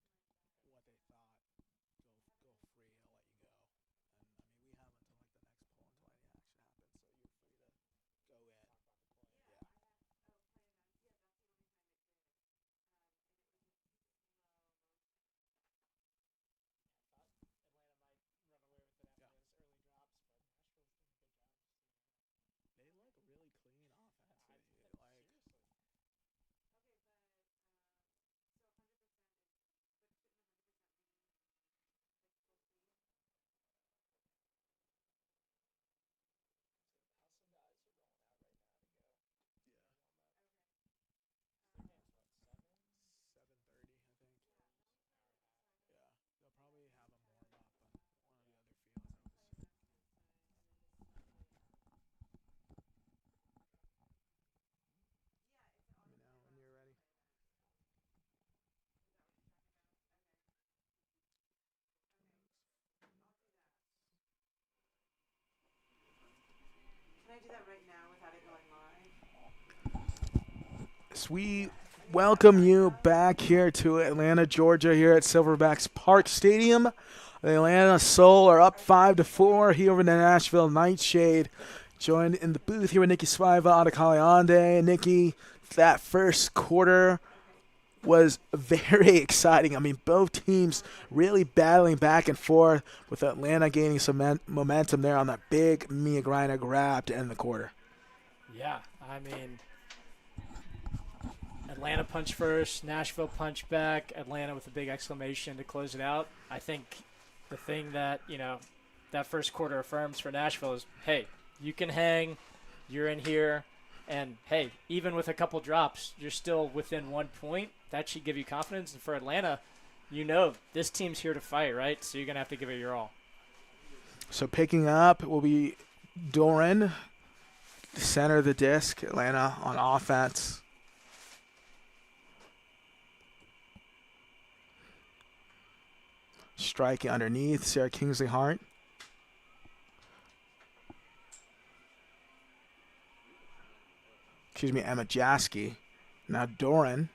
Speaker 2: go free. I'll let you go. And I mean, we have until the next poll until any action happens, so you're free to go in. Yeah. They look really clean offensively. Yeah. 7:30, I think. Yeah. They'll probably have a warm up on one of the other field rooms. Let me know when you're ready.
Speaker 1: Can I do that right now without it going live?
Speaker 2: So we welcome you back here to Atlanta, Georgia, here at Silverbacks Park Stadium. The Atlanta Soul are up 5-4 here over the Nashville NightShade. Joined in the booth here with Nikki Spiva, Adekale Ande. Nikki, that first quarter was very exciting. I mean, both teams really battling back and forth, with Atlanta gaining some momentum there on that big Mia Griner grab to end the quarter.
Speaker 3: Yeah, I mean, Atlanta punch first, Nashville punch back, Atlanta with a big exclamation to close it out. I think the thing that, that first quarter affirms for Nashville is, hey, you can hang, you're in here, and, hey, even with a couple drops, you're still within 1 point. That should give you confidence. And for Atlanta, this team's here to fight, right? So you're going to have to give it your all.
Speaker 2: So picking up will be Doran, center of the disc, Atlanta on offense. Striking underneath, Sarah Kingsley Hart. Emma Jaski. Now Doran.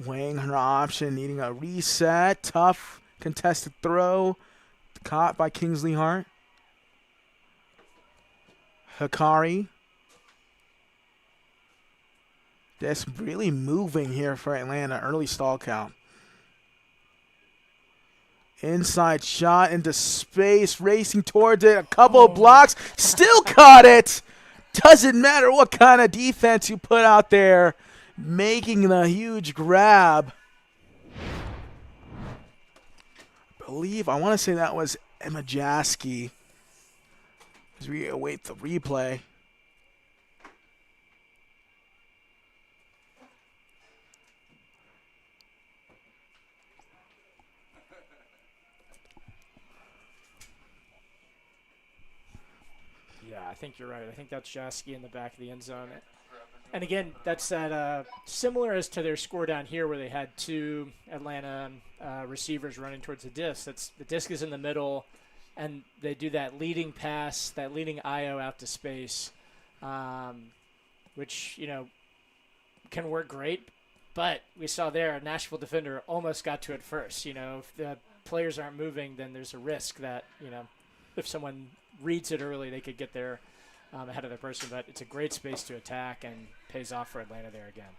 Speaker 2: Weighing her option, needing a reset. Tough contested throw. Caught by Kingsley Hart. Hikari. Just really moving here for Atlanta. Early stall count. Inside shot into space, racing towards it. A couple of blocks. Still caught it. Doesn't matter what kind of defense you put out there. Making the huge grab. I want to say that was Emma Jaski. As we await the replay.
Speaker 3: Yeah, I think you're right. I think that's Jasky in the back of the end zone. And again, that's that similar as to their score down here where they had two Atlanta receivers running towards the disc. The disc is in the middle, and they do that leading pass, that leading IO out to space, which, you know, can work great. But we saw there a Nashville defender almost got to it first. You know, if the players aren't moving, then there's a risk that, you know, if someone reads it early, they could get there ahead of the person. But it's a great space to attack and pays off for Atlanta there again.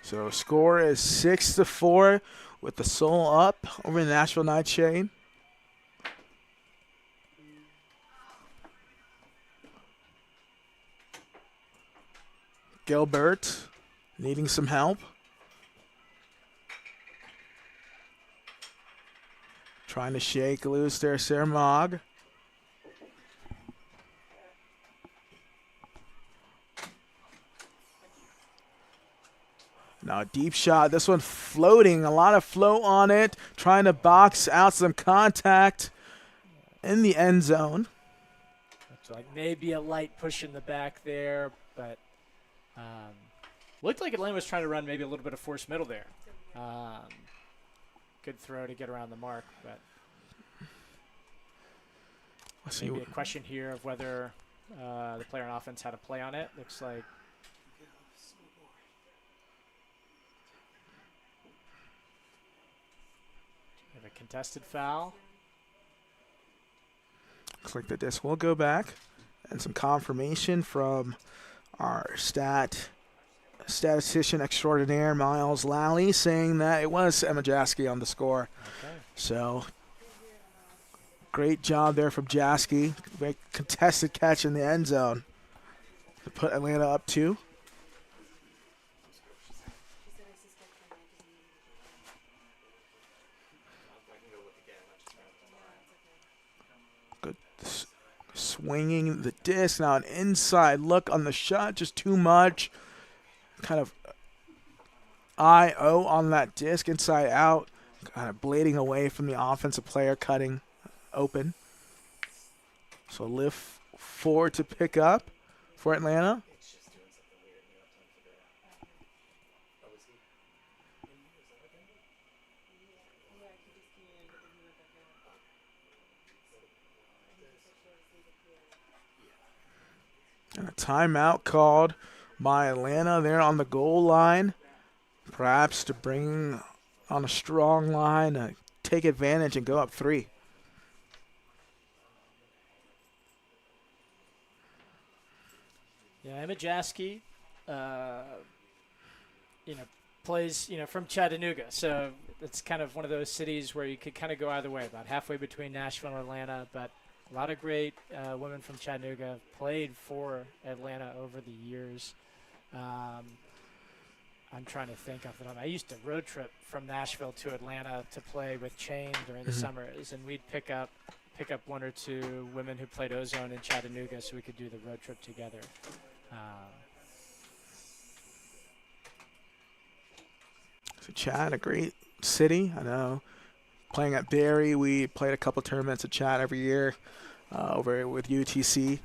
Speaker 2: So score is 6-4 with the Soul up over the Nashville NightShade. Gilbert needing some help. Trying to shake loose there, Sermog. Now a deep shot. This one floating. A lot of float on it. Trying to box out some contact in the end zone.
Speaker 3: It's like maybe a light push in the back there, but looked like Atlanta was trying to run maybe a little bit of forced middle there. Good throw to get around the mark, but maybe a question here of whether the player on offense had a play on it. Looks like we have a contested foul.
Speaker 2: Looks like the disc will go back. And some confirmation from our statistician extraordinaire, Miles Lally, saying that it was Emma Jasky on the score.
Speaker 3: Okay.
Speaker 2: So, great job there from Jasky. Very contested catch in the end zone to put Atlanta up 2. Good swinging the disc. Now an inside look on the shot, just too much. Kind of IO on that disc, inside out. Kind of blading away from the offensive player, cutting open. So lift 4 to pick up for Atlanta. And a timeout called by Atlanta there on the goal line. Perhaps to bring on a strong line, take advantage and go up 3.
Speaker 3: Yeah, Emma Jasky, plays, from Chattanooga. So it's kind of one of those cities where you could kind of go either way, about halfway between Nashville and Atlanta. But a lot of great women from Chattanooga played for Atlanta over the years. I'm trying to think of it. I used to road trip from Nashville to Atlanta to play with Chain during the summers, and we'd pick up 1 or 2 women who played Ozone in Chattanooga so we could do the road trip together.
Speaker 2: So Chat, a great city. I know. Playing at Barry, we played a couple tournaments at Chat every year over with UTC.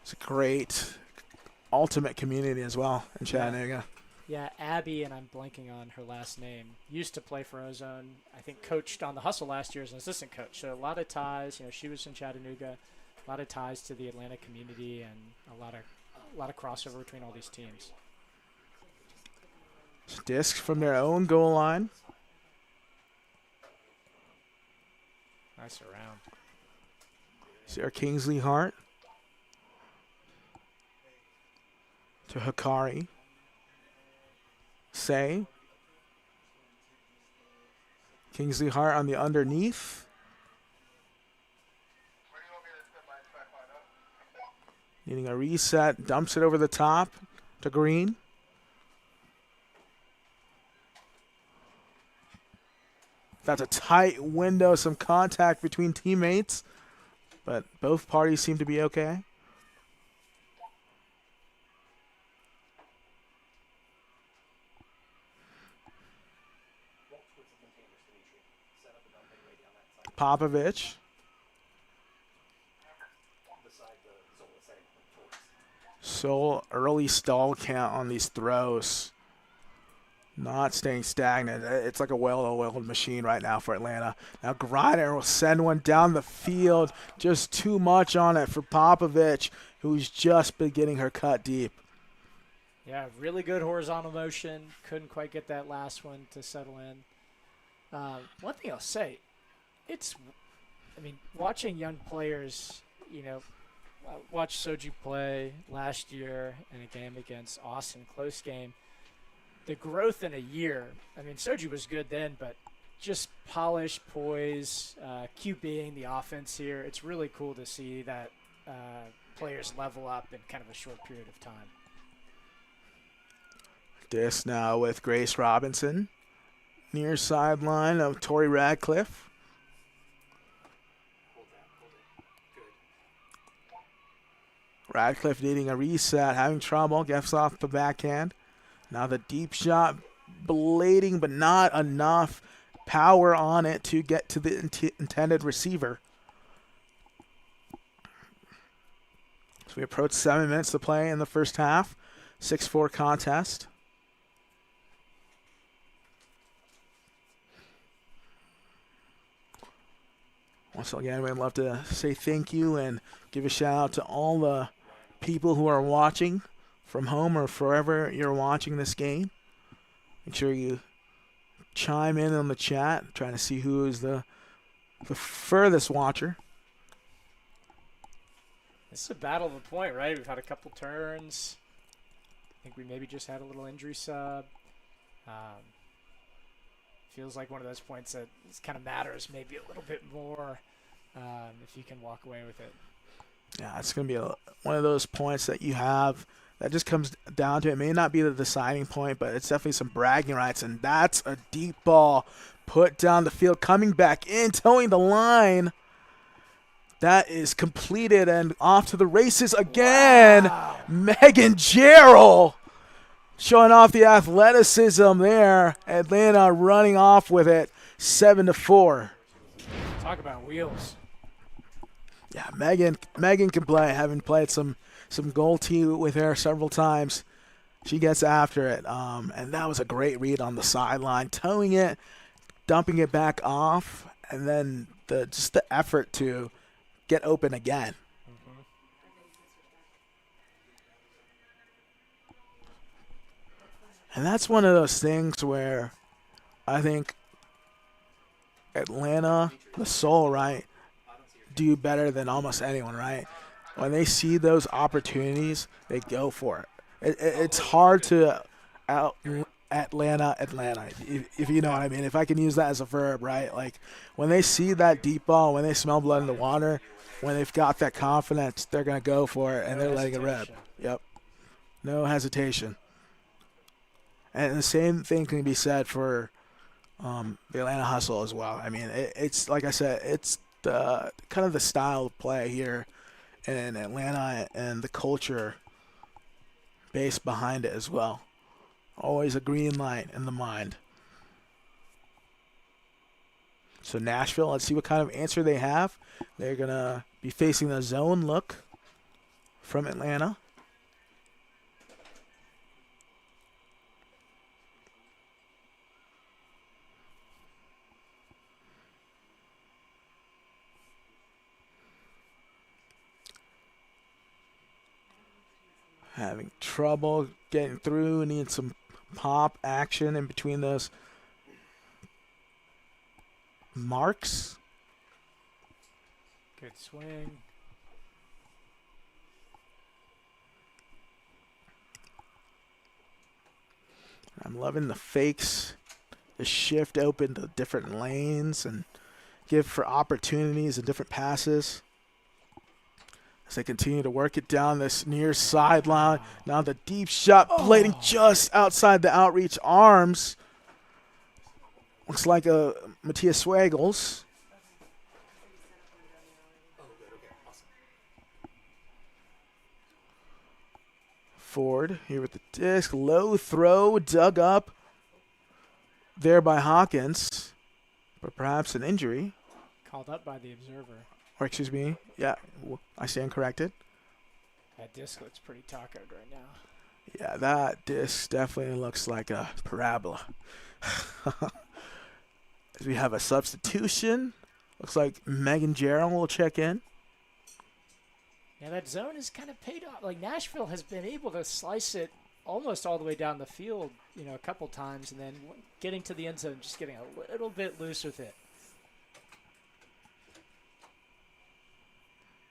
Speaker 2: It's a great, ultimate community as well in Chattanooga.
Speaker 3: Yeah, Abby, and I'm blanking on her last name, used to play for Ozone. I think coached on the Hustle last year as an assistant coach. So a lot of ties. She was in Chattanooga. A lot of ties to the Atlanta community, and a lot of crossover between all these teams.
Speaker 2: Disc from their own goal line.
Speaker 3: Nice around.
Speaker 2: Sarah Kingsley Hart to Hikari. Say. Kingsley Hart on the underneath. Needing a reset. Dumps it over the top to Green. That's a tight window, some contact between teammates, but both parties seem to be okay. Popovich. So early stall count on these throws. Not staying stagnant. It's like a well-oiled machine right now for Atlanta. Now Griner will send one down the field. Just too much on it for Popovich, who's just been getting her cut deep.
Speaker 3: Yeah, really good horizontal motion. Couldn't quite get that last one to settle in. One thing I'll say, watching young players, watch Soju play last year in a game against Austin, close game. The growth in a year, Soju was good then, but just polish, poise, QBing the offense here. It's really cool to see that players level up in kind of a short period of time.
Speaker 2: This now with Grace Robinson. Near sideline of Tori Radcliffe.
Speaker 5: Hold that. Good.
Speaker 2: Radcliffe needing a reset, having trouble, gets off the backhand. Now the deep shot, blading, but not enough power on it to get to the intended receiver. So we approach 7 minutes to play in the first half. 6-4 contest. Once again, we'd love to say thank you and give a shout out to all the people who are watching from home or wherever you're watching this game. Make sure you chime in on the chat, trying to see who is the furthest watcher.
Speaker 3: This is a battle of the point, right? We've had a couple turns. I think we maybe just had a little injury sub. Feels like one of those points that kind of matters maybe a little bit more if you can walk away with it.
Speaker 2: Yeah, it's going to be one of those points that you have that just comes down to, it may not be the deciding point, but it's definitely some bragging rights, and that's a deep ball put down the field, coming back in, towing the line. That is completed and off to the races again. Wow. Megan Gerald showing off the athleticism there. Atlanta running off with it, 7-4.
Speaker 3: Talk about wheels.
Speaker 2: Yeah, Megan can play. Having played some goal tee with her several times, she gets after it. And that was a great read on the sideline, towing it, dumping it back off, and then just the effort to get open again.
Speaker 3: Mm-hmm.
Speaker 2: And that's one of those things where I think Atlanta, the Soul, right, do better than almost anyone, right? When they see those opportunities, they go for it. It's hard to out Atlanta, if you know what I mean. If I can use that as a verb, right? Like when they see that deep ball, when they smell blood in the water, when they've got that confidence, they're going to go for it, and they're letting it rip. Yep. No hesitation. And the same thing can be said for the Atlanta Hustle as well. I mean, it's like I said, it's the kind of the style of play here in Atlanta and the culture based behind it as well. Always a green light in the mind. So Nashville, let's see what kind of answer they have. They're going to be facing the zone look from Atlanta. Having trouble getting through, need some pop action in between those marks.
Speaker 3: Good swing.
Speaker 2: I'm loving the fakes, the shift open to different lanes and give for opportunities and different passes. As they continue to work it down this near sideline. Now the deep shot, blading just outside the outreach arms. Looks like a Matthias Swagels.
Speaker 5: Oh, good. Okay. Awesome.
Speaker 2: Ford here with the disc. Low throw, dug up there by Hawkins. But perhaps an injury.
Speaker 3: Called up by the observer.
Speaker 2: Or excuse me. Yeah, I stand corrected.
Speaker 3: That disc looks pretty tacoed right now.
Speaker 2: Yeah, that disc definitely looks like a parabola. As we have a substitution. Looks like Megan Gerald will check in.
Speaker 3: Yeah, that zone is kind of paid off. Like, Nashville has been able to slice it almost all the way down the field, a couple times, and then getting to the end zone, just getting a little bit loose with it.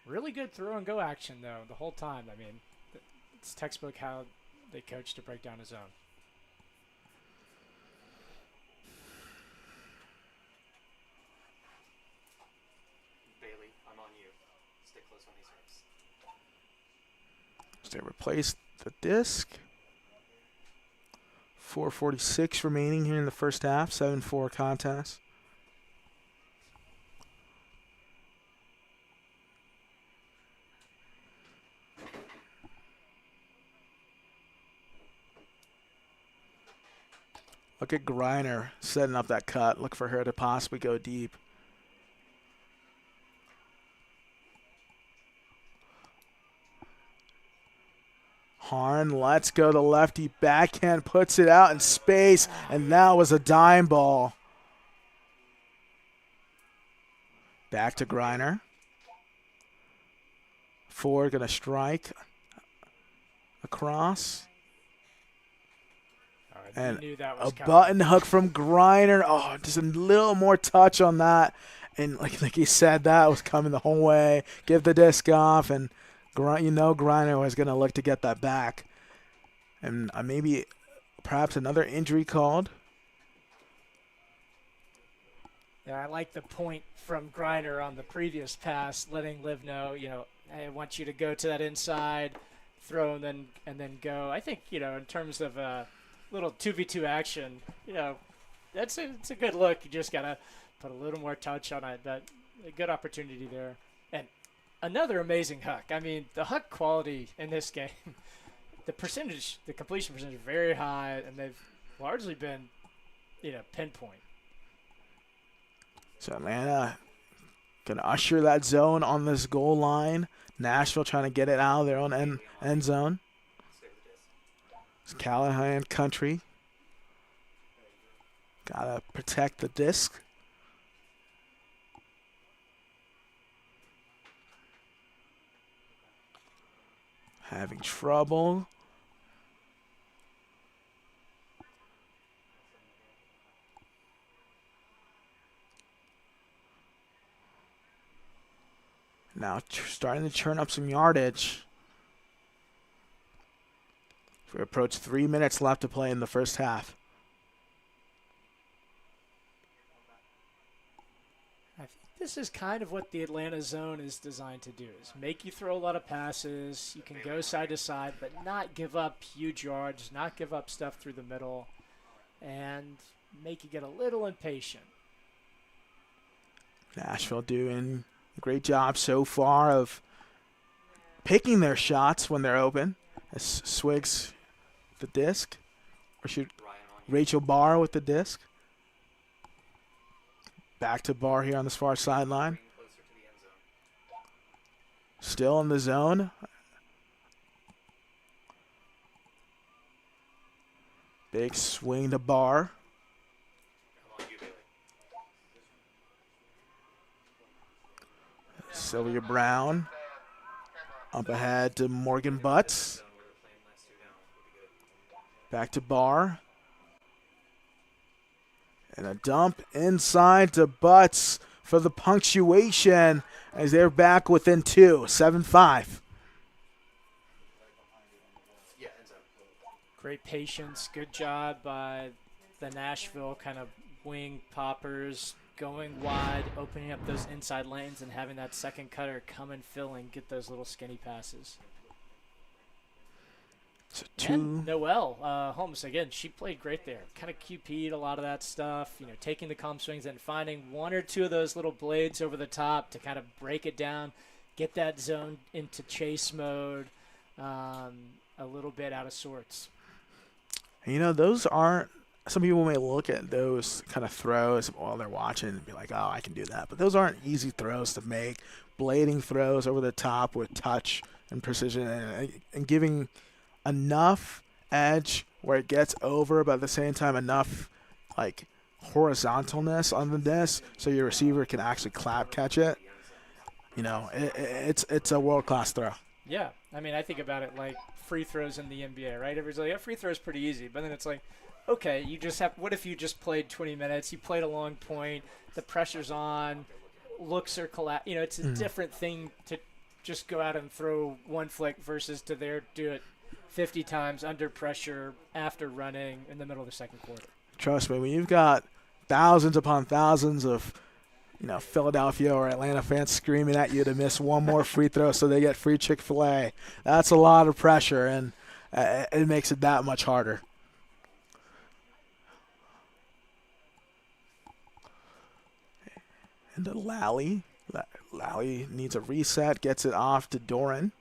Speaker 3: Really good throw and go action, though, the whole time. I mean, it's textbook how they coach to break down a zone.
Speaker 5: Bailey, I'm on you. Stay close on these reps.
Speaker 2: So they replaced the disc. 4:46 remaining here in the first half. 7-4 contest. Look at Griner setting up that cut. Look for her to possibly go deep. Harn lets go the lefty backhand, puts it out in space, and that was a dime ball. Back to Griner. Ford gonna strike across. And
Speaker 3: knew that was
Speaker 2: a
Speaker 3: coming.
Speaker 2: button hook from Griner. Oh, just a little more touch on that. And like he said, that was coming the whole way. Give the disc off, and Griner was going to look to get that back. And maybe perhaps another injury called.
Speaker 3: Yeah, I like the point from Griner on the previous pass, letting Liv know, I want you to go to that inside, throw, and then go. I think, in terms of little 2v2 action, it's a good look. You just gotta put a little more touch on it. But a good opportunity there, and another amazing hook. I mean, the hook quality in this game, the completion percentage, is very high, and they've largely been, pinpoint.
Speaker 2: So Atlanta gonna usher that zone on this goal line. Nashville trying to get it out of their own end zone. It's Callahan country. Gotta protect the disc. Having trouble. Now starting to churn up some yardage. We approach 3 minutes left to play in the first half.
Speaker 3: I think this is kind of what the Atlanta zone is designed to do, is make you throw a lot of passes. You can go side to side, but not give up huge yards, not give up stuff through the middle, and make you get a little impatient.
Speaker 2: Nashville doing a great job so far of picking their shots when they're open. As Swigs the disc, or shoot, Rachel Barr with the disc. Back to Barr here on this far sideline. Still in the zone. Big swing to Barr. Sylvia Brown up ahead to Morgan Butts. Back to Barr. And a dump inside to Butts for the punctuation as they're back within 2, 7-5.
Speaker 3: Great patience, good job by the Nashville kind of wing poppers, going wide, opening up those inside lanes, and having that second cutter come and fill and get those little skinny passes.
Speaker 2: So
Speaker 3: And Noelle Holmes, again, she played great there. Kind of QP'd a lot of that stuff, taking the calm swings and finding one or two of those little blades over the top to kind of break it down, get that zone into chase mode, a little bit out of sorts.
Speaker 2: Those aren't, some people may look at those kind of throws while they're watching and be like, oh, I can do that. But those aren't easy throws to make. Blading throws over the top with touch and precision and giving enough edge where it gets over, but at the same time enough like horizontalness on the disc so your receiver can actually clap catch it. You know, it's a world-class throw.
Speaker 3: Yeah, I mean, I think about it like free throws in the NBA, right? Everybody's like, yeah, free throws pretty easy, but then it's like, okay, you just have. What if you just played 20 minutes? You played a long point. The pressure's on. Looks are collapse. You know, it's a different thing to just go out and throw one flick versus to do it 50 times under pressure after running in the middle of the second quarter.
Speaker 2: Trust me, when you've got thousands upon thousands of, you know, Philadelphia or Atlanta fans screaming at you to miss one more free throw so they get free Chick-fil-A, that's a lot of pressure, and it makes it that much harder. And the Lally needs a reset, gets it off to Doran.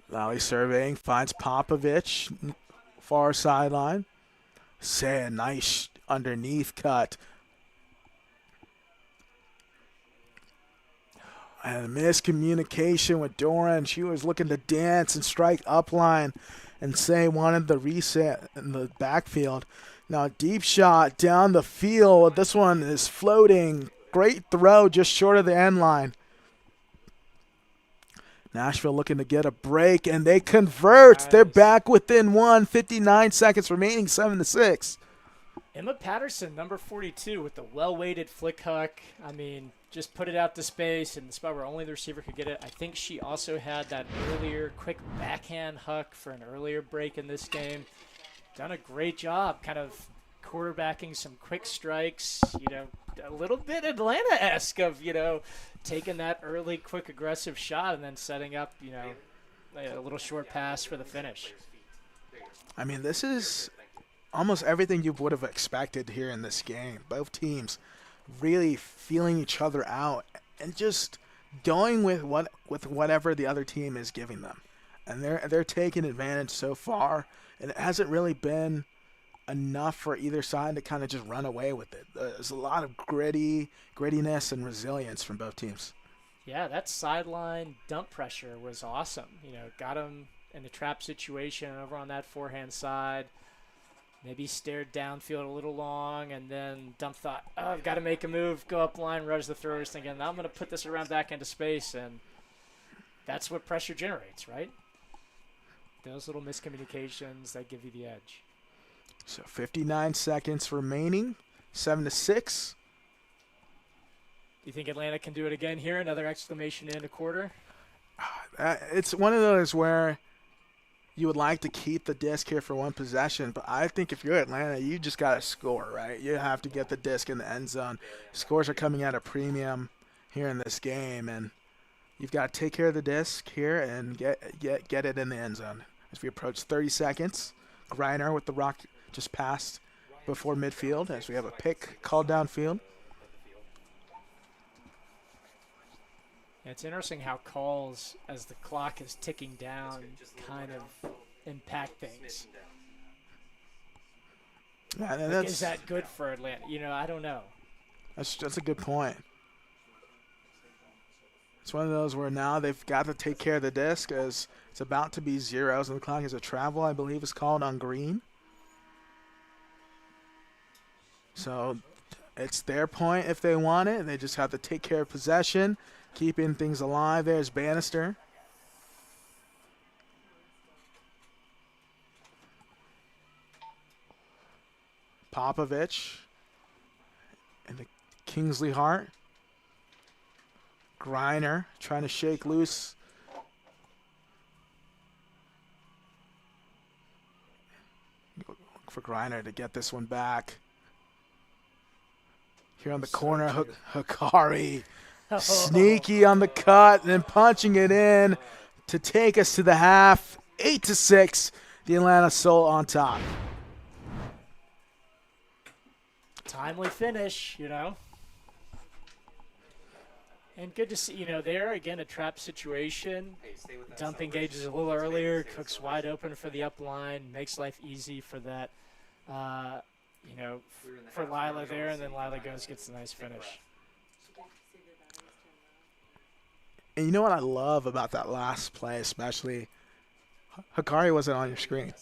Speaker 2: Lally surveying, finds Popovich, far sideline. Say a nice underneath cut. And a miscommunication with Doran. She was looking to dance and strike upline, and Say wanted the reset in the backfield. Now deep shot down the field. This one is floating. Great throw just short of the end line. Nashville looking to get a break, and they convert. Nice. They're back within 59 seconds remaining, 7-6.
Speaker 3: Emma Patterson, number 42, with the well-weighted flick hook. I mean, just put it out to space in the spot where only the receiver could get it. I think she also had that earlier quick backhand hook for an earlier break in this game. Done a great job kind of quarterbacking some quick strikes, you know, a little bit Atlanta-esque of, you know, taking that early, quick, aggressive shot and then setting up, you know, a little short pass for the finish.
Speaker 2: I mean, this is almost everything you would have expected here in this game. Both teams really feeling each other out and just going with whatever the other team is giving them. And they're taking advantage so far, and it hasn't really been enough for either side to kind of just run away with it. There's a lot of grittiness and resilience from both teams.
Speaker 3: Yeah, that sideline dump pressure was awesome. You know, got him in the trap situation over on that forehand side. Maybe stared downfield a little long, and then Dump thought, oh, I've got to make a move, go up line, rush the throwers, thinking, I'm going to put this around back into space, and that's what pressure generates, right? Those little miscommunications that give you the edge.
Speaker 2: So 59 seconds remaining, 7-6.
Speaker 3: Do you think Atlanta can do it again here? Another exclamation in a quarter?
Speaker 2: It's one of those where you would like to keep the disc here for one possession, but I think if you're Atlanta, you just got to score, right? You have to get the disc in the end zone. Scores are coming at a premium here in this game, and you've got to take care of the disc here and get it in the end zone. As we approach 30 seconds, Griner with the rock just passed before midfield as we have a pick called downfield.
Speaker 3: It's interesting how calls, as the clock is ticking down, kind of impact things.
Speaker 2: Yeah,
Speaker 3: like, is that good for Atlanta? You know, I don't know.
Speaker 2: That's a good point. It's one of those where now they've got to take care of the disc as it's about to be zeros, and the clock is a travel, I believe, is called on green. So it's their point if they want it. They just have to take care of possession, keeping things alive. There's Bannister. Popovich. And the Kingsley Hart. Griner trying to shake loose. Look for Griner to get this one back. Here on the corner, Hikari. Sneaky on the cut and then punching it in to take us to the half. 8-6, the Atlanta Soul on top.
Speaker 3: Timely finish, you know. And good to see, you know, there again a trap situation. Dump engages a little earlier, Cook's wide open for the up line, makes life easy for that you know,
Speaker 5: We were in the
Speaker 3: for
Speaker 5: half, we were
Speaker 3: Lila
Speaker 5: all
Speaker 3: there, and
Speaker 5: singing
Speaker 3: then Lila
Speaker 5: like
Speaker 3: goes
Speaker 5: a
Speaker 3: gets a nice
Speaker 5: big
Speaker 3: finish.
Speaker 5: breath.
Speaker 1: She did see the batteries turn
Speaker 2: And you know what I love about that last play, especially Hikari wasn't on your screen,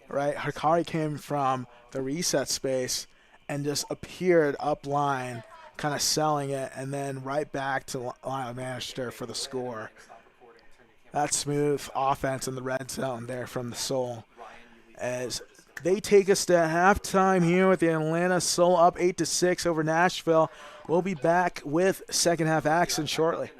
Speaker 2: right? Hikari came from the reset space and just appeared up line, kind of selling it, and then right back to Lionel Manister for the score. That smooth offense in the red zone there from the Soul. As they take us to halftime here with the Atlanta Soul up 8-6 over Nashville. We'll be back with second half action shortly.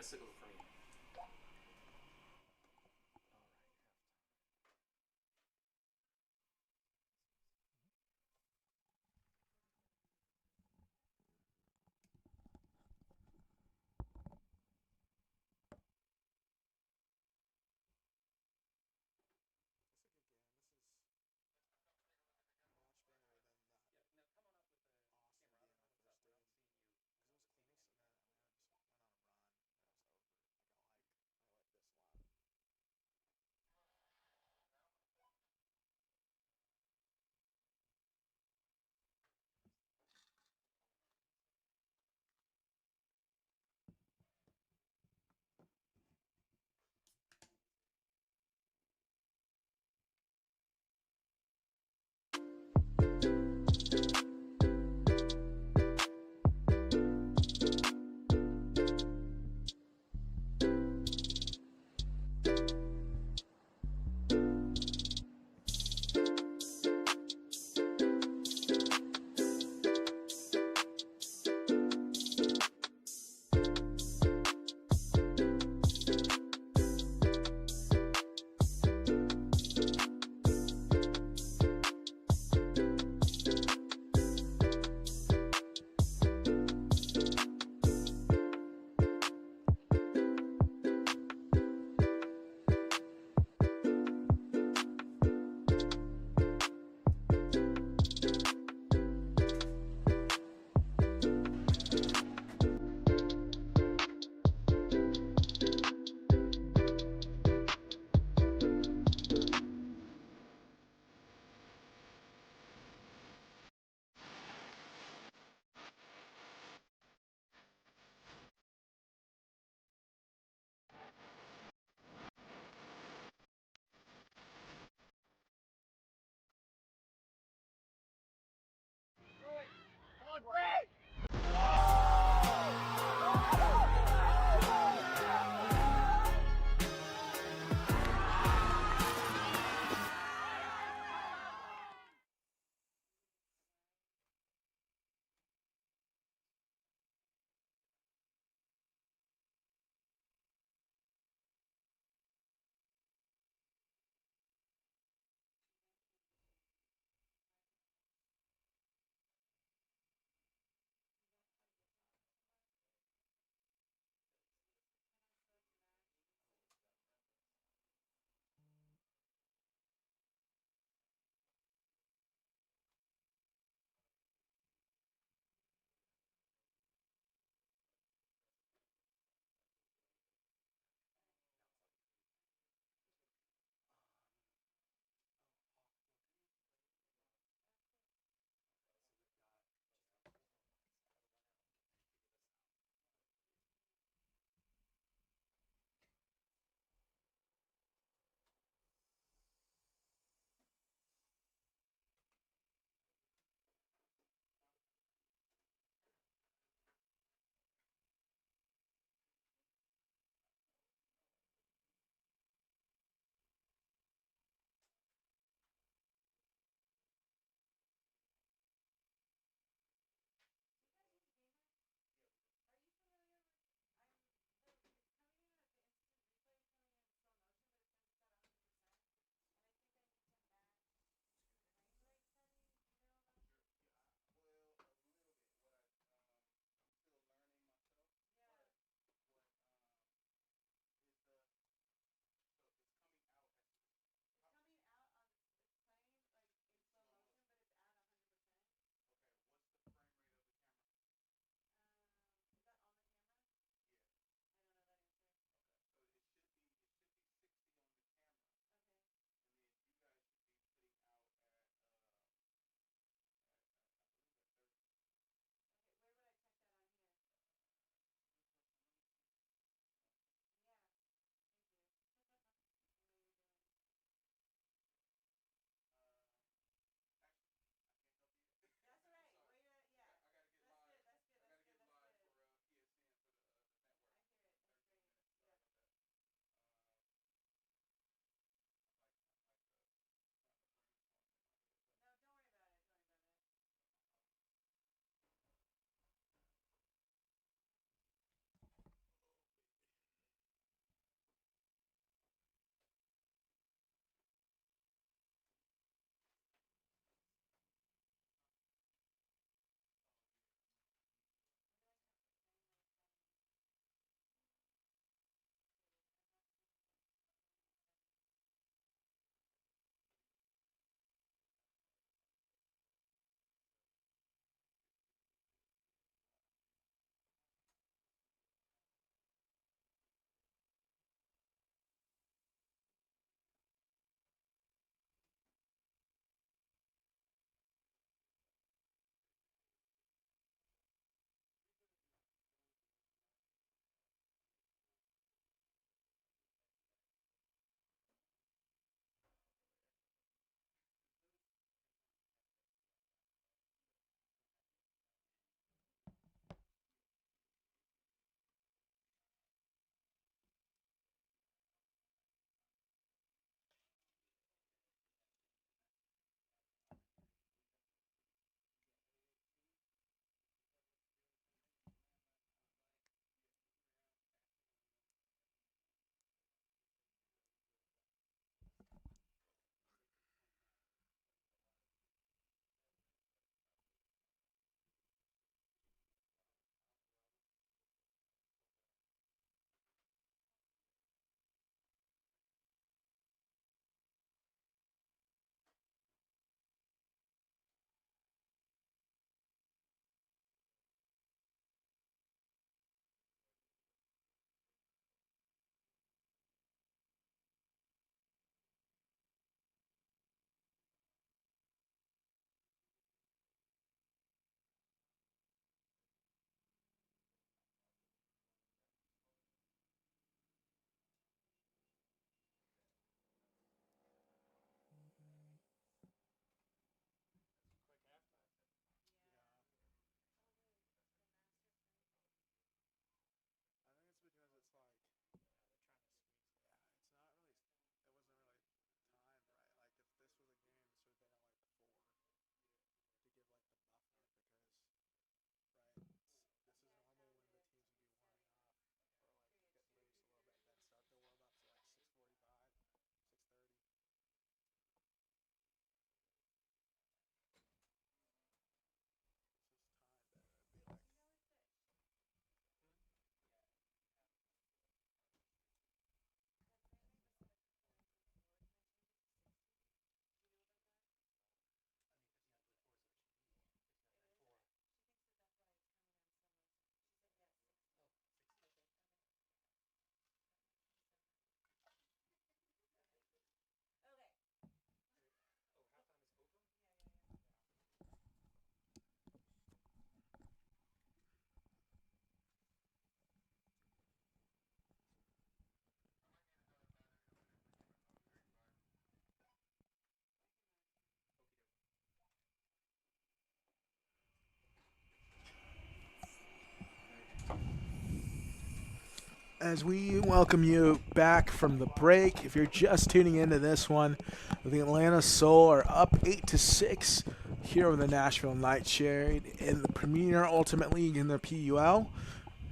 Speaker 2: as we welcome you back from the break. If you're just tuning into this one, the Atlanta Soul are up 8-6 here with the Nashville NightShade in the Premier Ultimate League in the PUL.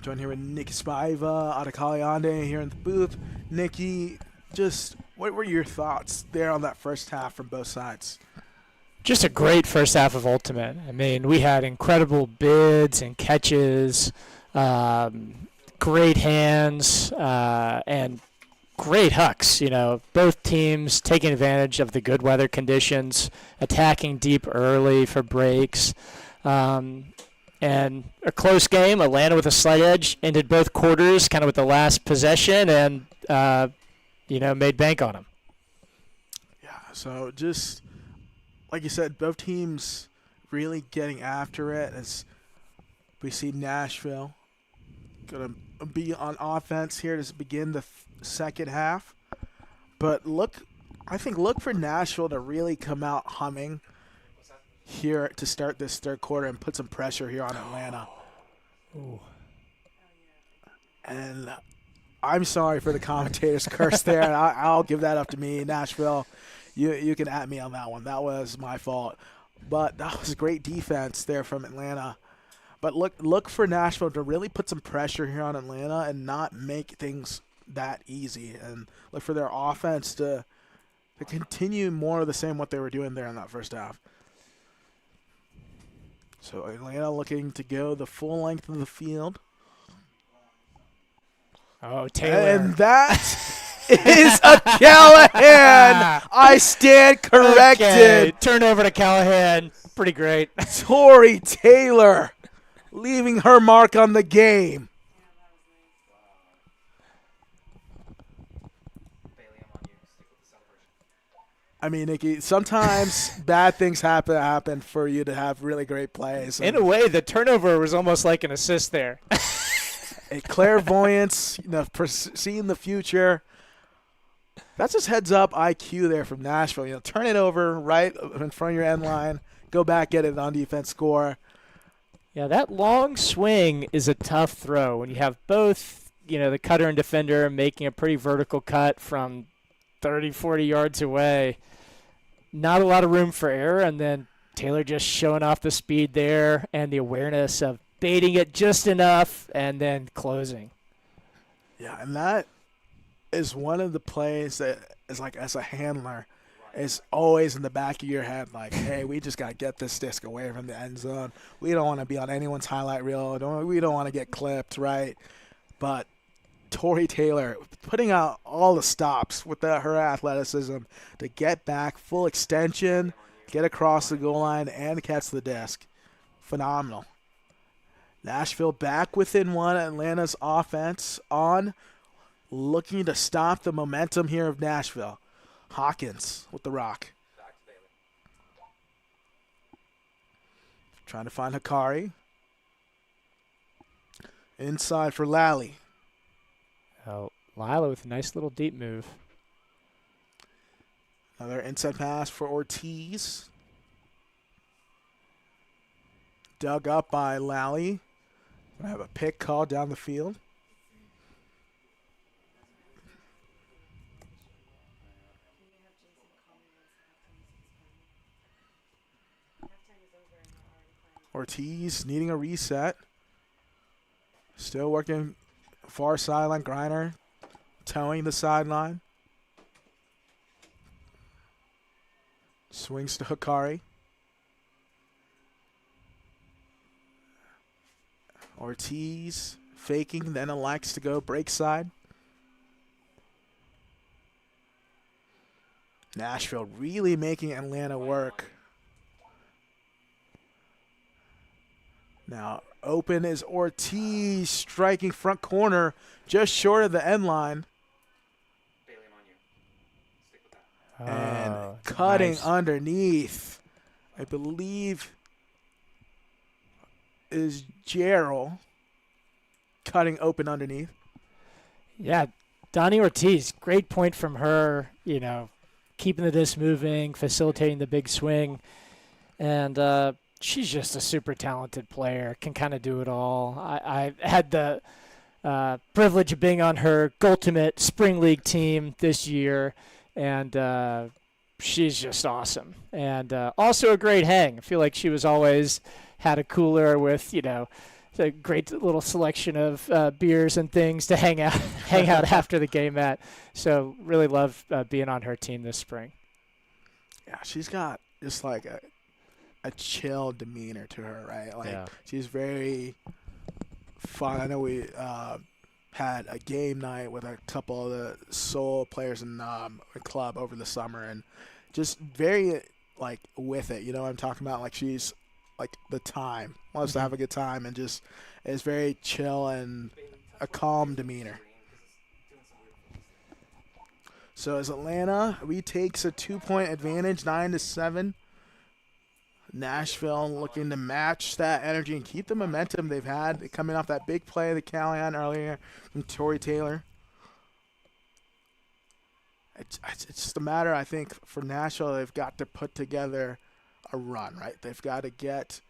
Speaker 2: Joined here with Nikki Spaiva, Adekaliande here in the booth. Nikki, just what were your thoughts there on that first half from both sides?
Speaker 3: Just a great first half of Ultimate. I mean, we had incredible bids and catches, great hands, and great hucks. You know, both teams taking advantage of the good weather conditions, attacking deep early for breaks. And a close game. Atlanta with a slight edge, ended both quarters kind of with the last possession and, made bank on them.
Speaker 2: Yeah, so just like you said, both teams really getting after it as we see Nashville going to be on offense here to begin the second half. But look for Nashville to really come out humming here to start this third quarter and put some pressure here on Atlanta.
Speaker 3: Ooh.
Speaker 2: And I'm sorry for the commentator's curse there. I'll give that up to me. Nashville, you can at me on that one. That was my fault. But that was great defense there from Atlanta. But look for Nashville to really put some pressure here on Atlanta and not make things that easy. And look for their offense to continue more of the same what they were doing there in that first half. So Atlanta looking to go the full length of the field.
Speaker 3: Oh, Taylor.
Speaker 2: And that is a Callahan. I stand corrected.
Speaker 3: Okay. Turnover to Callahan. Pretty great.
Speaker 2: Tori Taylor leaving her mark on the game.
Speaker 5: Bailey, I'm on you. Stick with the celebration.
Speaker 2: I mean, Nikki, sometimes bad things happen for you to have really great plays.
Speaker 3: In a way, the turnover was almost like an assist there.
Speaker 2: A clairvoyance, seeing the future. That's just heads up IQ there from Nashville. Turn it over right in front of your end line. Go back, get it on defense, score.
Speaker 3: Yeah, that long swing is a tough throw when you have both, the cutter and defender making a pretty vertical cut from 30, 40 yards away. Not a lot of room for error, and then Taylor just showing off the speed there and the awareness of baiting it just enough and then closing.
Speaker 2: Yeah, and that is one of the plays that is like, as a handler, is always in the back of your head, like, hey, we just got to get this disc away from the end zone. We don't want to be on anyone's highlight reel. We don't want to get clipped, right? But Tori Taylor putting out all the stops with her athleticism to get back, full extension, get across the goal line, and catch the disc. Phenomenal. Nashville back within one. Atlanta's offense on, looking to stop the momentum here of Nashville. Hawkins with the rock.
Speaker 5: Back to Bailey.
Speaker 2: Trying to find Hikari. Inside for Lally.
Speaker 3: Oh, Lila with a nice little deep move.
Speaker 2: Another inside pass for Ortiz. Dug up by Lally. Gonna have a pick called down the field. Ortiz needing a reset. Still working far sideline. Griner towing the sideline. Swings to Hikari. Ortiz faking, then elects to go break side. Nashville really making Atlanta work. Now open is Ortiz, striking front corner just short of the end line.
Speaker 5: Bailey, I'm on you. Stick with that.
Speaker 2: And cutting
Speaker 3: nice.
Speaker 2: underneath, I believe, is Gerald cutting open underneath.
Speaker 3: Yeah, Donnie Ortiz, great point from her, keeping the disc moving, facilitating the big swing. And she's just a super talented player, can kind of do it all. I had the privilege of being on her Ultimate Spring League team this year, and she's just awesome. And also a great hang. I feel like she was always had a cooler with, a great little selection of beers and things to hang out after the game at. So really love being on her team this spring.
Speaker 2: Yeah, she's got just like a chill demeanor to her, right? Like
Speaker 3: Yeah.
Speaker 2: she's very fun. I know we had a game night with a couple of the soul players in the club over the summer, and just very like with it. You know what I'm talking about? Like she's like the time wants to have a good time and just is very chill and a calm demeanor. So as Atlanta retakes a 2-point advantage, 9-7. Nashville looking to match that energy and keep the momentum they've had coming off that big play the Callahan earlier from Torrey Taylor. It's just a matter, I think, for Nashville, they've got to put together a run, right? They've got to get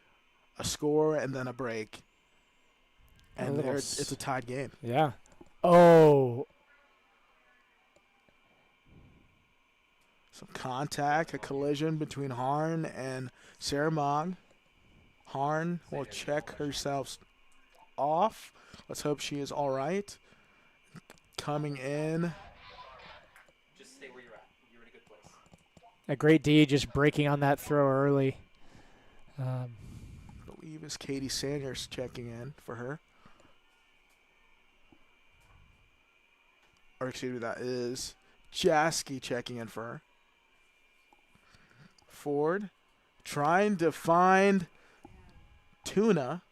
Speaker 2: a score and then a break. And it's a tied game.
Speaker 3: Yeah. Oh.
Speaker 2: Some contact, a collision between Harn and Saramag. Harn will check herself off. Let's hope she is all right. Coming in.
Speaker 5: Just stay where you're at. You're in a good place.
Speaker 3: A great D just breaking on that throw early.
Speaker 2: I believe it's Katie Sanders checking in for her. Or excuse me, that is Jasky checking in for her. Ford trying to find Tuna.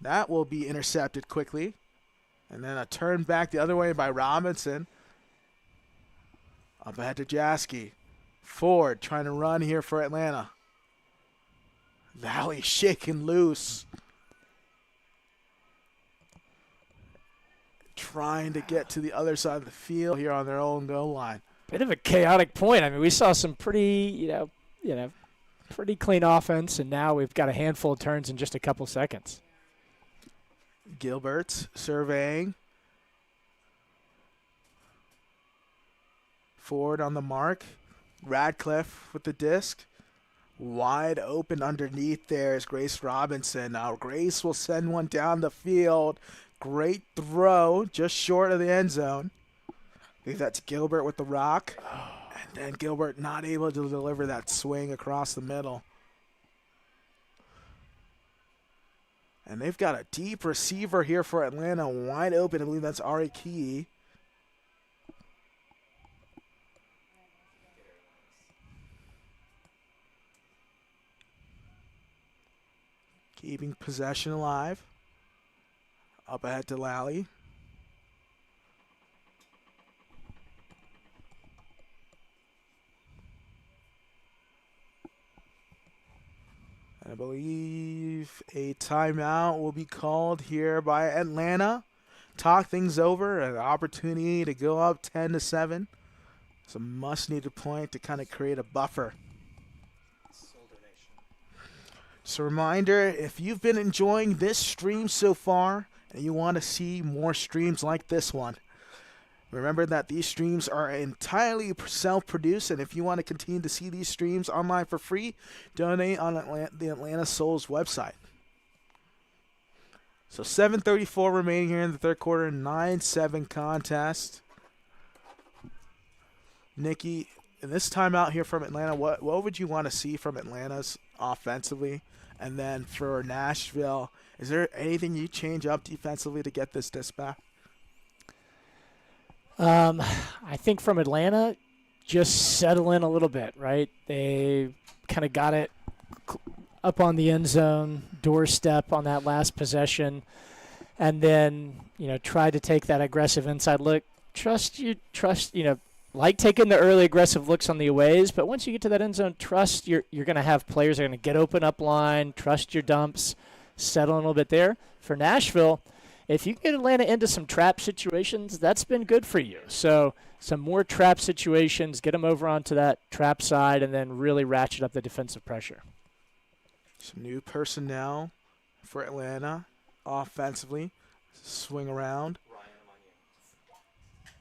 Speaker 2: That will be intercepted quickly. And then a turn back the other way by Robinson. Up ahead to Jasky. Ford trying to run here for Atlanta. Valley shaking loose. Trying to get to the other side of the field here on their own goal line.
Speaker 3: Bit of a chaotic point. I mean, we saw some pretty, pretty clean offense, and now we've got a handful of turns in just a couple seconds.
Speaker 2: Gilbert surveying. Ford on the mark. Radcliffe with the disc. Wide open underneath there is Grace Robinson. Now Grace will send one down the field. Great throw, just short of the end zone. I think that's Gilbert with the rock. And then Gilbert not able to deliver that swing across the middle. And they've got a deep receiver here for Atlanta, wide open. I believe that's Ari Key. Keeping possession alive. Up ahead to Lally. I believe a timeout will be called here by Atlanta. Talk things over, an opportunity to go up 10-7. It's a must-needed point to kind of create a buffer.
Speaker 5: Soul donation.
Speaker 2: So reminder, if you've been enjoying this stream so far and you want to see more streams like this one, remember that these streams are entirely self-produced, and if you want to continue to see these streams online for free, donate on the Atlanta Souls website. So 7:34 remaining here in the third quarter, 9-7 contest. Nikki, in this timeout here from Atlanta, what would you want to see from Atlanta's offensively? And then for Nashville, is there anything you change up defensively to get this back?
Speaker 3: I think from Atlanta, just settle in a little bit, right? They kind of got it up on the end zone doorstep on that last possession, and then try to take that aggressive inside look. Trust, like taking the early aggressive looks on the aways, but once you get to that end zone, trust you're going to have players that are going to get open up line. Trust your dumps, settle in a little bit there. For Nashville, if you get Atlanta into some trap situations, that's been good for you. So some more trap situations, get them over onto that trap side, and then really ratchet up the defensive pressure.
Speaker 2: Some new personnel for Atlanta offensively. Swing around.
Speaker 5: Ryan, I'm on you.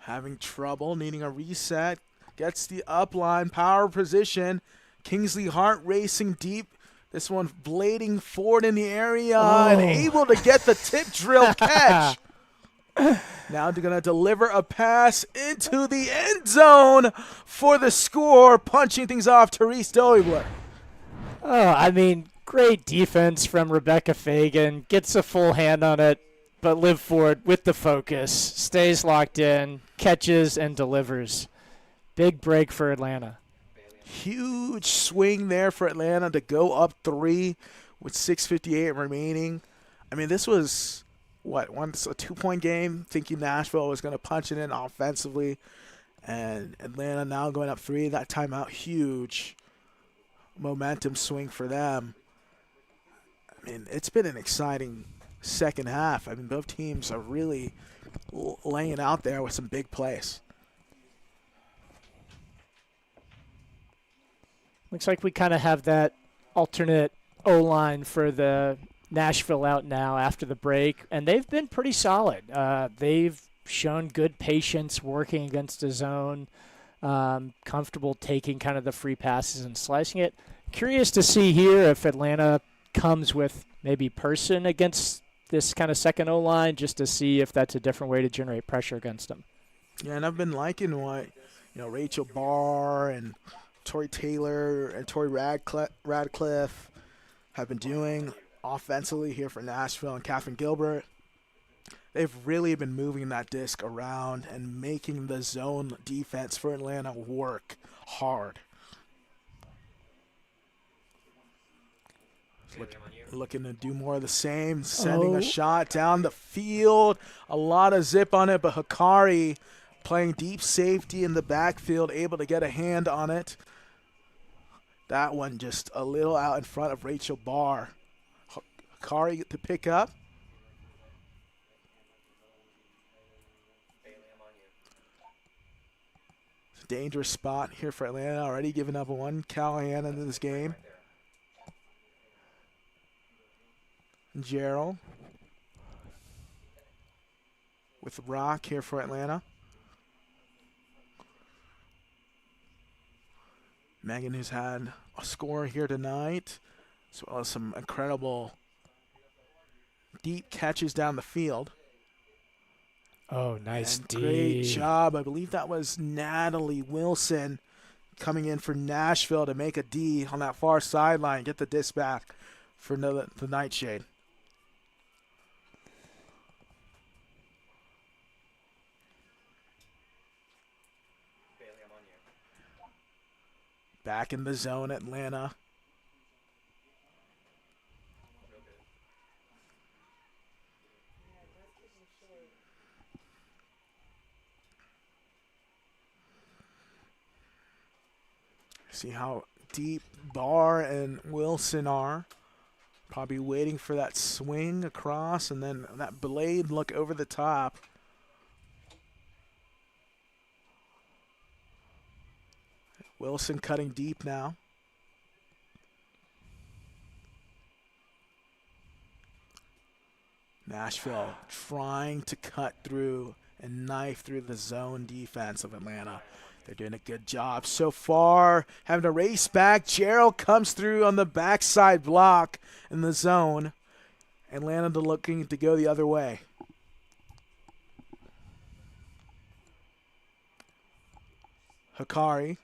Speaker 2: Having trouble, needing a reset. Gets the upline, power position. Kingsley Hart racing deep. This one blading forward in the area and able to get the tip drill catch. Now they're going to deliver a pass into the end zone for the score, punching things off Therese Doebler.
Speaker 3: Oh, I mean, great defense from Rebecca Fagan. Gets a full hand on it, but live for it with the focus. Stays locked in, catches, and delivers. Big break for Atlanta.
Speaker 2: Huge swing there for Atlanta to go up 3 with 6:58 remaining. I mean, this was, once a 2-point game, thinking Nashville was going to punch it in offensively. And Atlanta now going up 3. That timeout, huge momentum swing for them. I mean, it's been an exciting second half. I mean, both teams are really laying out there with some big plays.
Speaker 3: Looks like we kind of have that alternate O-line for the Nashville out now after the break, and they've been pretty solid. They've shown good patience working against a zone, comfortable taking kind of the free passes and slicing it. Curious to see here if Atlanta comes with maybe person against this kind of second O-line, just to see if that's a different way to generate pressure against them.
Speaker 2: Yeah, and I've been liking what Rachel Barr and Tori Taylor and Tori Radcliffe have been doing offensively here for Nashville, and Catherine Gilbert. They've really been moving that disc around and making the zone defense for Atlanta work hard. Looking to do more of the same, sending a shot down the field. A lot of zip on it, but Hikari playing deep safety in the backfield, able to get a hand on it. That one just a little out in front of Rachel Barr. Hikari to pick up. It's a dangerous spot here for Atlanta. Already giving up one Callahan into this game. Gerald with Rock here for Atlanta. Megan, who's had a score here tonight, as well as some incredible deep catches down the field.
Speaker 3: Oh, nice
Speaker 2: and
Speaker 3: D.
Speaker 2: Great job. I believe that was Natalie Wilson coming in for Nashville to make a D on that far sideline, get the disc back for the NightShade. Back in the zone, Atlanta. See how deep Barr and Wilson are. Probably waiting for that swing across and then that blade look over the top. Wilson cutting deep now. Nashville trying to cut through and knife through the zone defense of Atlanta. They're doing a good job so far. Having to race back. Gerald comes through on the backside block in the zone. Atlanta looking to go the other way. Hikari.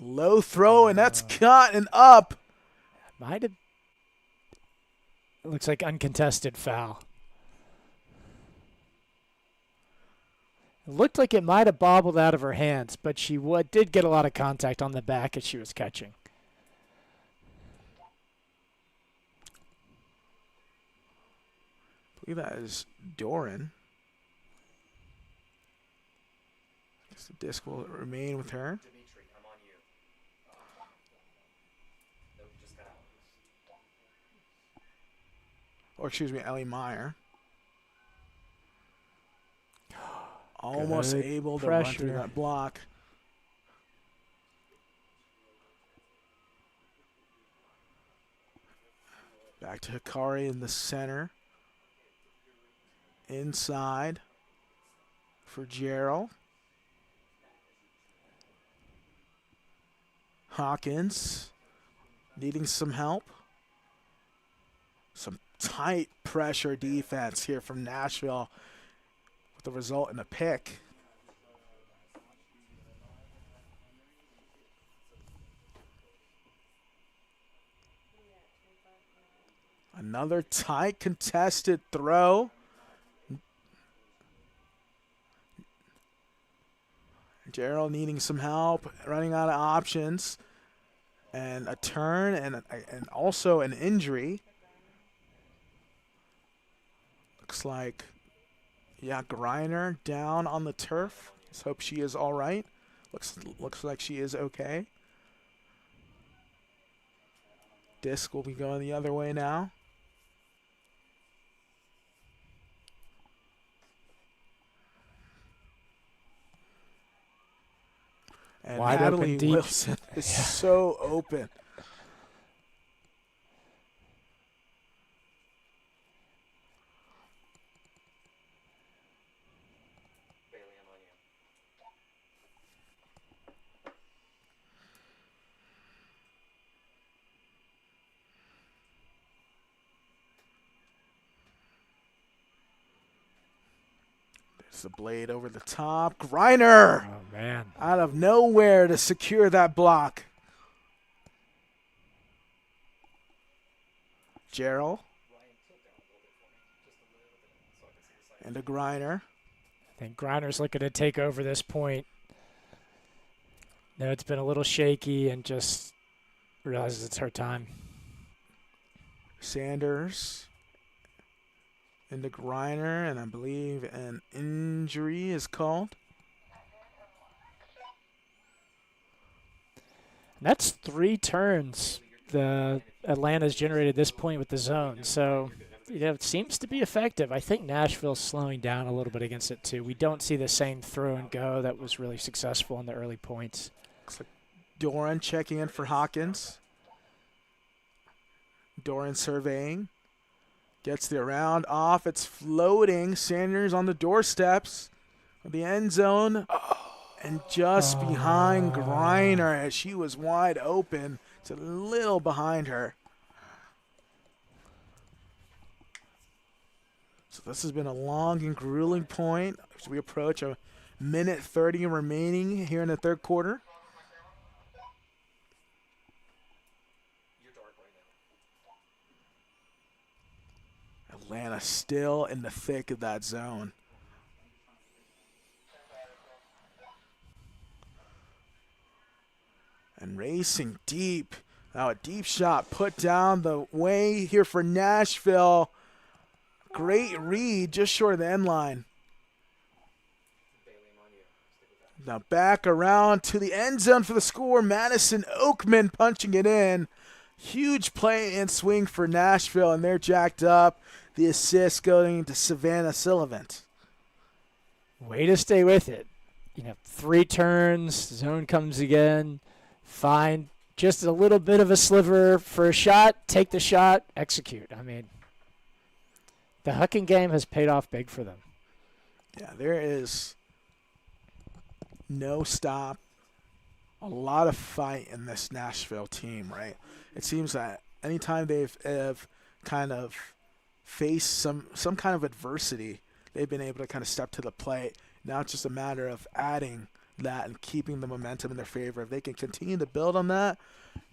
Speaker 2: Low throw, and that's caught and up.
Speaker 3: Might have. It looks like uncontested foul. It looked like it might have bobbled out of her hands, but she did get a lot of contact on the back as she was catching.
Speaker 2: I believe that is Doran. Guess the disc will remain with her.
Speaker 5: Dimitri, I'm on you. Nope, just got out.
Speaker 2: Or excuse me, Ellie Meyer. Almost
Speaker 3: Good
Speaker 2: able to
Speaker 3: pressure.
Speaker 2: run through that block. Back to Hikari in the center. Inside for Gerald. Hawkins needing some help. Some tight pressure defense here from Nashville with the result in a pick. Another tight contested throw. Gerald needing some help, running out of options. And a turn and also an injury. Looks like, yeah, Griner down on the turf. Let's hope she is all right. Looks like she is okay. Disc will be going the other way now. And
Speaker 3: Wide
Speaker 2: Natalie
Speaker 3: open deep.
Speaker 2: Wilson is so open.
Speaker 5: Bailey, I'm on you.
Speaker 2: There's the blade over the top. Griner
Speaker 3: Oh, man.
Speaker 2: out of nowhere to secure that block. Gerald
Speaker 5: Ryan, tilt down a little bit for me. Just a little bit, so I can see the side.
Speaker 2: into Griner.
Speaker 3: I think Griner's looking to take over this point. No, it's been a little shaky and just realizes it's her time.
Speaker 2: Sanders into Griner, and I believe an injury is called.
Speaker 3: That's 3 turns the Atlanta's generated this point with the zone. So, it seems to be effective. I think Nashville's slowing down a little bit against it, too. We don't see the same throw and go that was really successful in the early points.
Speaker 2: Looks like Doran checking in for Hawkins. Doran surveying. Gets the around off. It's floating. Sanders on the doorsteps of the end zone. And just behind Griner as she was wide open. It's a little behind her. So this has been a long and grueling point as we approach a minute 30 remaining here in the third quarter.
Speaker 5: You're dark right now.
Speaker 2: Atlanta still in the thick of that zone. And racing deep. Now a deep shot put down the way here for Nashville. Great read just short of the end line.
Speaker 5: Bailey, I'm on you. Stick with that.
Speaker 2: Now back around to the end zone for the score. Madison Oakman punching it in. Huge play and swing for Nashville, and they're jacked up. The assist going to Savannah Sullivan.
Speaker 3: Way to stay with it. 3 turns, zone comes again. Find just a little bit of a sliver for a shot, take the shot, execute. I mean, the hucking game has paid off big for them.
Speaker 2: Yeah, there is no stop. A lot of fight in this Nashville team, right? It seems that anytime they've kind of faced some kind of adversity, they've been able to kind of step to the plate. Now it's just a matter of adding that and keeping the momentum in their favor. If they can continue to build on that,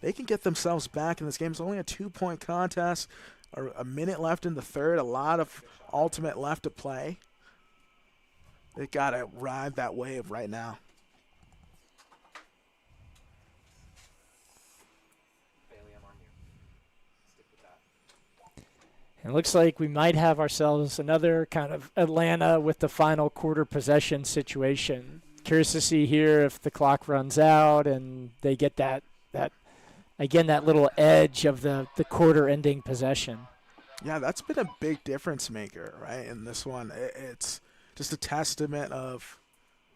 Speaker 2: they can get themselves back in this game. It's only a 2-point contest, or a minute left in the third, a lot of ultimate left to play. They got to ride that wave right now.
Speaker 5: Bailey, I'm on you. Stick with that.
Speaker 3: It looks like we might have ourselves another kind of Atlanta with the final quarter possession situation. Curious to see here if the clock runs out and they get that little edge of the quarter ending possession.
Speaker 2: Yeah, that's been a big difference maker, right, in this one. It's just a testament of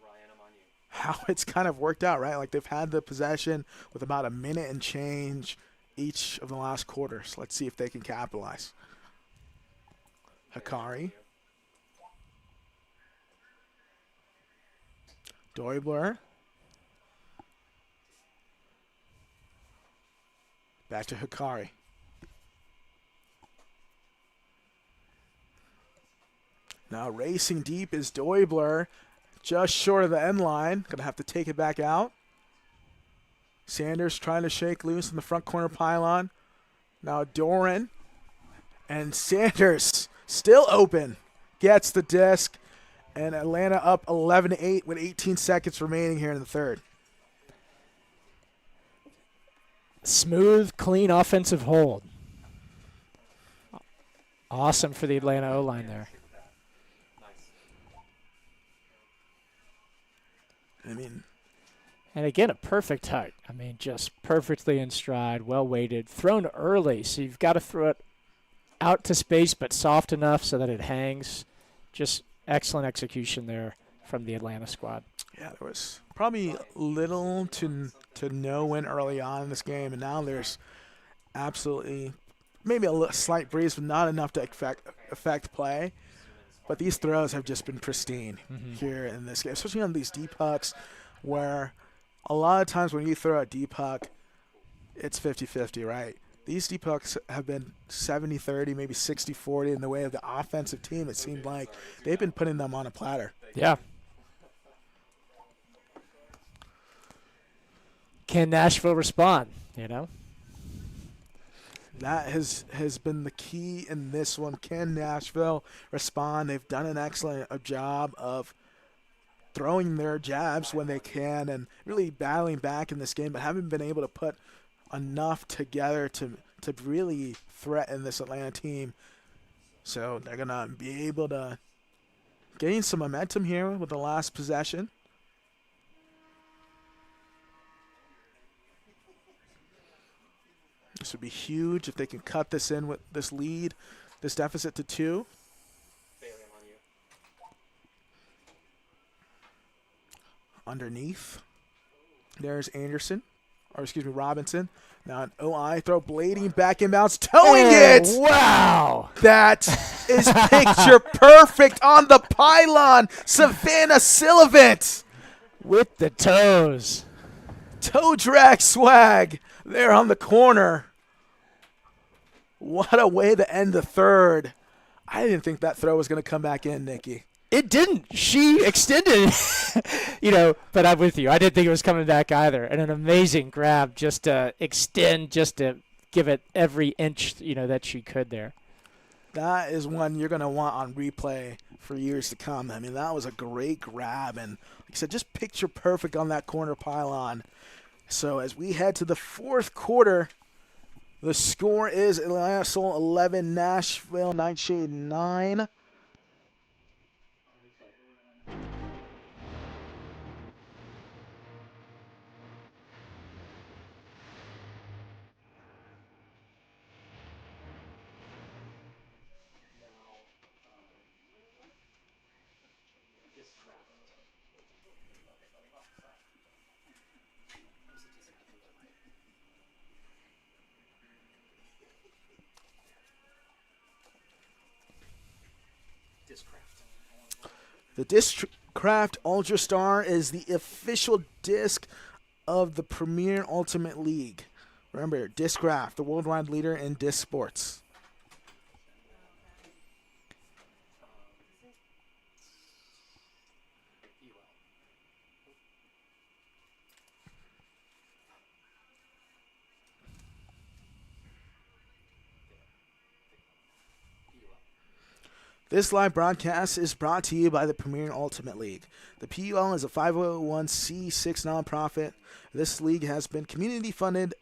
Speaker 5: Ryan, I'm on you.
Speaker 2: how it's kind of worked out, right? Like they've had the possession with about a minute and change, each of the last quarters. Let's see if they can capitalize. Hikari. Doibler. Back to Hikari. Now racing deep is Doibler. Just short of the end line. Going to have to take it back out. Sanders trying to shake loose in the front corner pylon. Now Doran. And Sanders still open. Gets the disc. And Atlanta up 11-8 with 18 seconds remaining here in the third.
Speaker 3: Smooth, clean offensive hold. Awesome for the Atlanta O-line there.
Speaker 2: I mean,
Speaker 3: And again, a perfect height. I mean, just perfectly in stride, well weighted, thrown early. So you've got to throw it out to space, but soft enough so that it hangs. Just excellent execution there from the Atlanta squad.
Speaker 2: yeah, there was probably little to no win early on in this game, and now there's absolutely maybe a slight breeze, but not enough to affect play. But these throws have just been pristine here in this game, especially on these deep hucks, where a lot of times when you throw a deep huck, it's 50-50, right? These deep hucks have been 70-30, maybe 60-40 in the way of the offensive team. It seemed like they've been putting them on a platter.
Speaker 3: Yeah. Can Nashville respond, you know?
Speaker 2: That has been the key in this one. Can Nashville respond? They've done an excellent job of throwing their jabs when they can and really battling back in this game, but haven't been able to put enough together to really threaten this Atlanta team. So they're going to be able to gain some momentum here with the last possession. This would be huge if they can cut this in with this lead, this deficit to 2. Underneath, there's Robinson. Now an OI throw, blading back inbounds, towing it.
Speaker 3: Wow.
Speaker 2: That is picture perfect on the pylon. Savannah Silivant.
Speaker 3: With the toes.
Speaker 2: Toe drag swag there on the corner. What a way to end the third. I didn't think that throw was going to come back in, Nikki.
Speaker 3: It didn't. She extended, but I'm with you. I didn't think it was coming back either. And an amazing grab just to extend, just to give it every inch, that she could there.
Speaker 2: That is one you're going to want on replay for years to come. I mean, that was a great grab. And like I said, just picture perfect on that corner pylon. So as we head to the fourth quarter, the score is Atlanta Soul 11, Nashville NightShade 9. The Discraft Ultra Star is the official disc of the Premier Ultimate League. Remember, Discraft, the worldwide leader in disc sports. This live broadcast is brought to you by the Premier Ultimate League. The PUL is a 501c6 nonprofit. This league has been community funded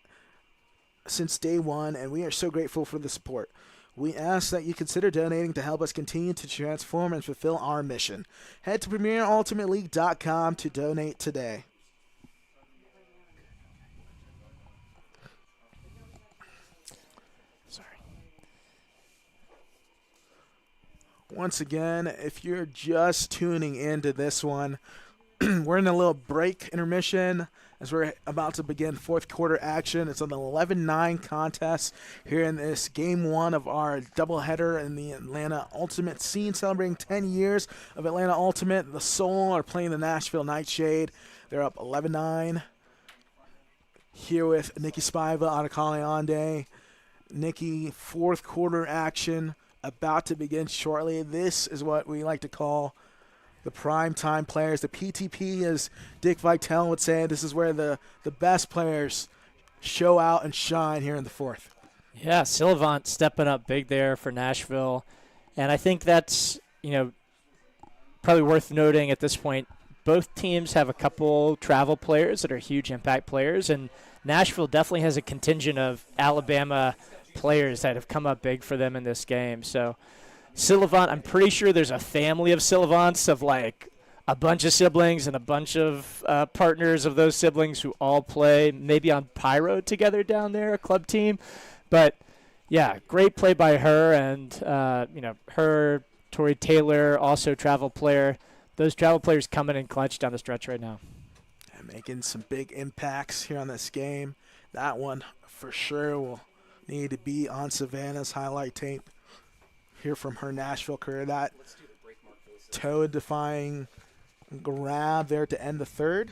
Speaker 2: since day one, and we are so grateful for the support. We ask that you consider donating to help us continue to transform and fulfill our mission. Head to PremierUltimateLeague.com to donate today. Once again, if you're just tuning into this one, we're in a little break intermission as we're about to begin fourth quarter action. It's an 11-9 contest here in this game one of our doubleheader in the Atlanta Ultimate scene, celebrating 10 years of Atlanta Ultimate. The Soul are playing the Nashville NightShade. They're up 11-9. Here with Nikki Spiva, Adekale Ande. Nikki, fourth quarter action about to begin shortly. This is what we like to call the prime time players. The PTP, as Dick Vitale would say, this is where the best players show out and shine here in the fourth.
Speaker 3: Yeah, Sylvant stepping up big there for Nashville. And I think that's, probably worth noting at this point. Both teams have a couple travel players that are huge impact players, and Nashville definitely has a contingent of Alabama players that have come up big for them in this game. So Sylvant, I'm pretty sure there's a family of Sylvants of like a bunch of siblings and a bunch of partners of those siblings who all play maybe on Pyro together down there, a club team. But, yeah, great play by her and, her, Tori Taylor, also travel player. Those travel players coming in clutch down the stretch right now.
Speaker 2: And making some big impacts here on this game. That one for sure will need to be on Savannah's highlight tape. Hear from her Nashville career. That toe-defying grab there to end the third.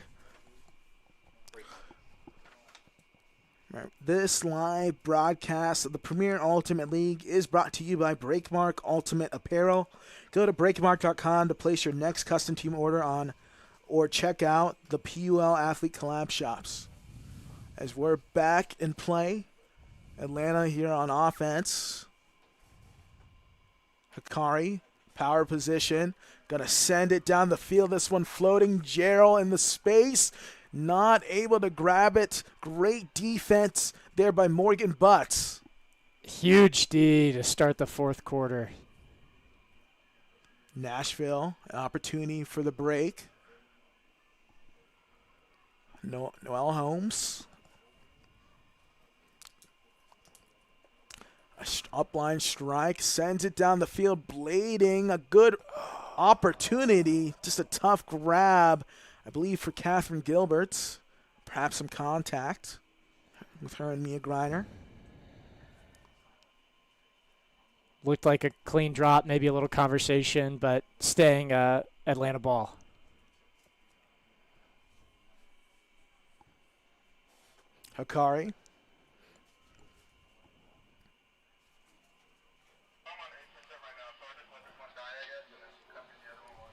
Speaker 2: This live broadcast of the Premier Ultimate League is brought to you by Breakmark Ultimate Apparel. Go to breakmark.com to place your next custom team order on or check out the PUL Athlete Collab shops. As we're back in play, Atlanta here on offense. Hikari, power position, gonna send it down the field. This one floating. Gerald in the space, not able to grab it. Great defense there by Morgan Butts.
Speaker 3: Huge D to start the fourth quarter.
Speaker 2: Nashville, an opportunity for the break. Noel Holmes. Upline strike, sends it down the field, blading, a good opportunity, just a tough grab, I believe, for Catherine Gilbert. Perhaps some contact with her and Mia Griner.
Speaker 3: Looked like a clean drop, maybe a little conversation, but staying Atlanta ball.
Speaker 2: Hikari.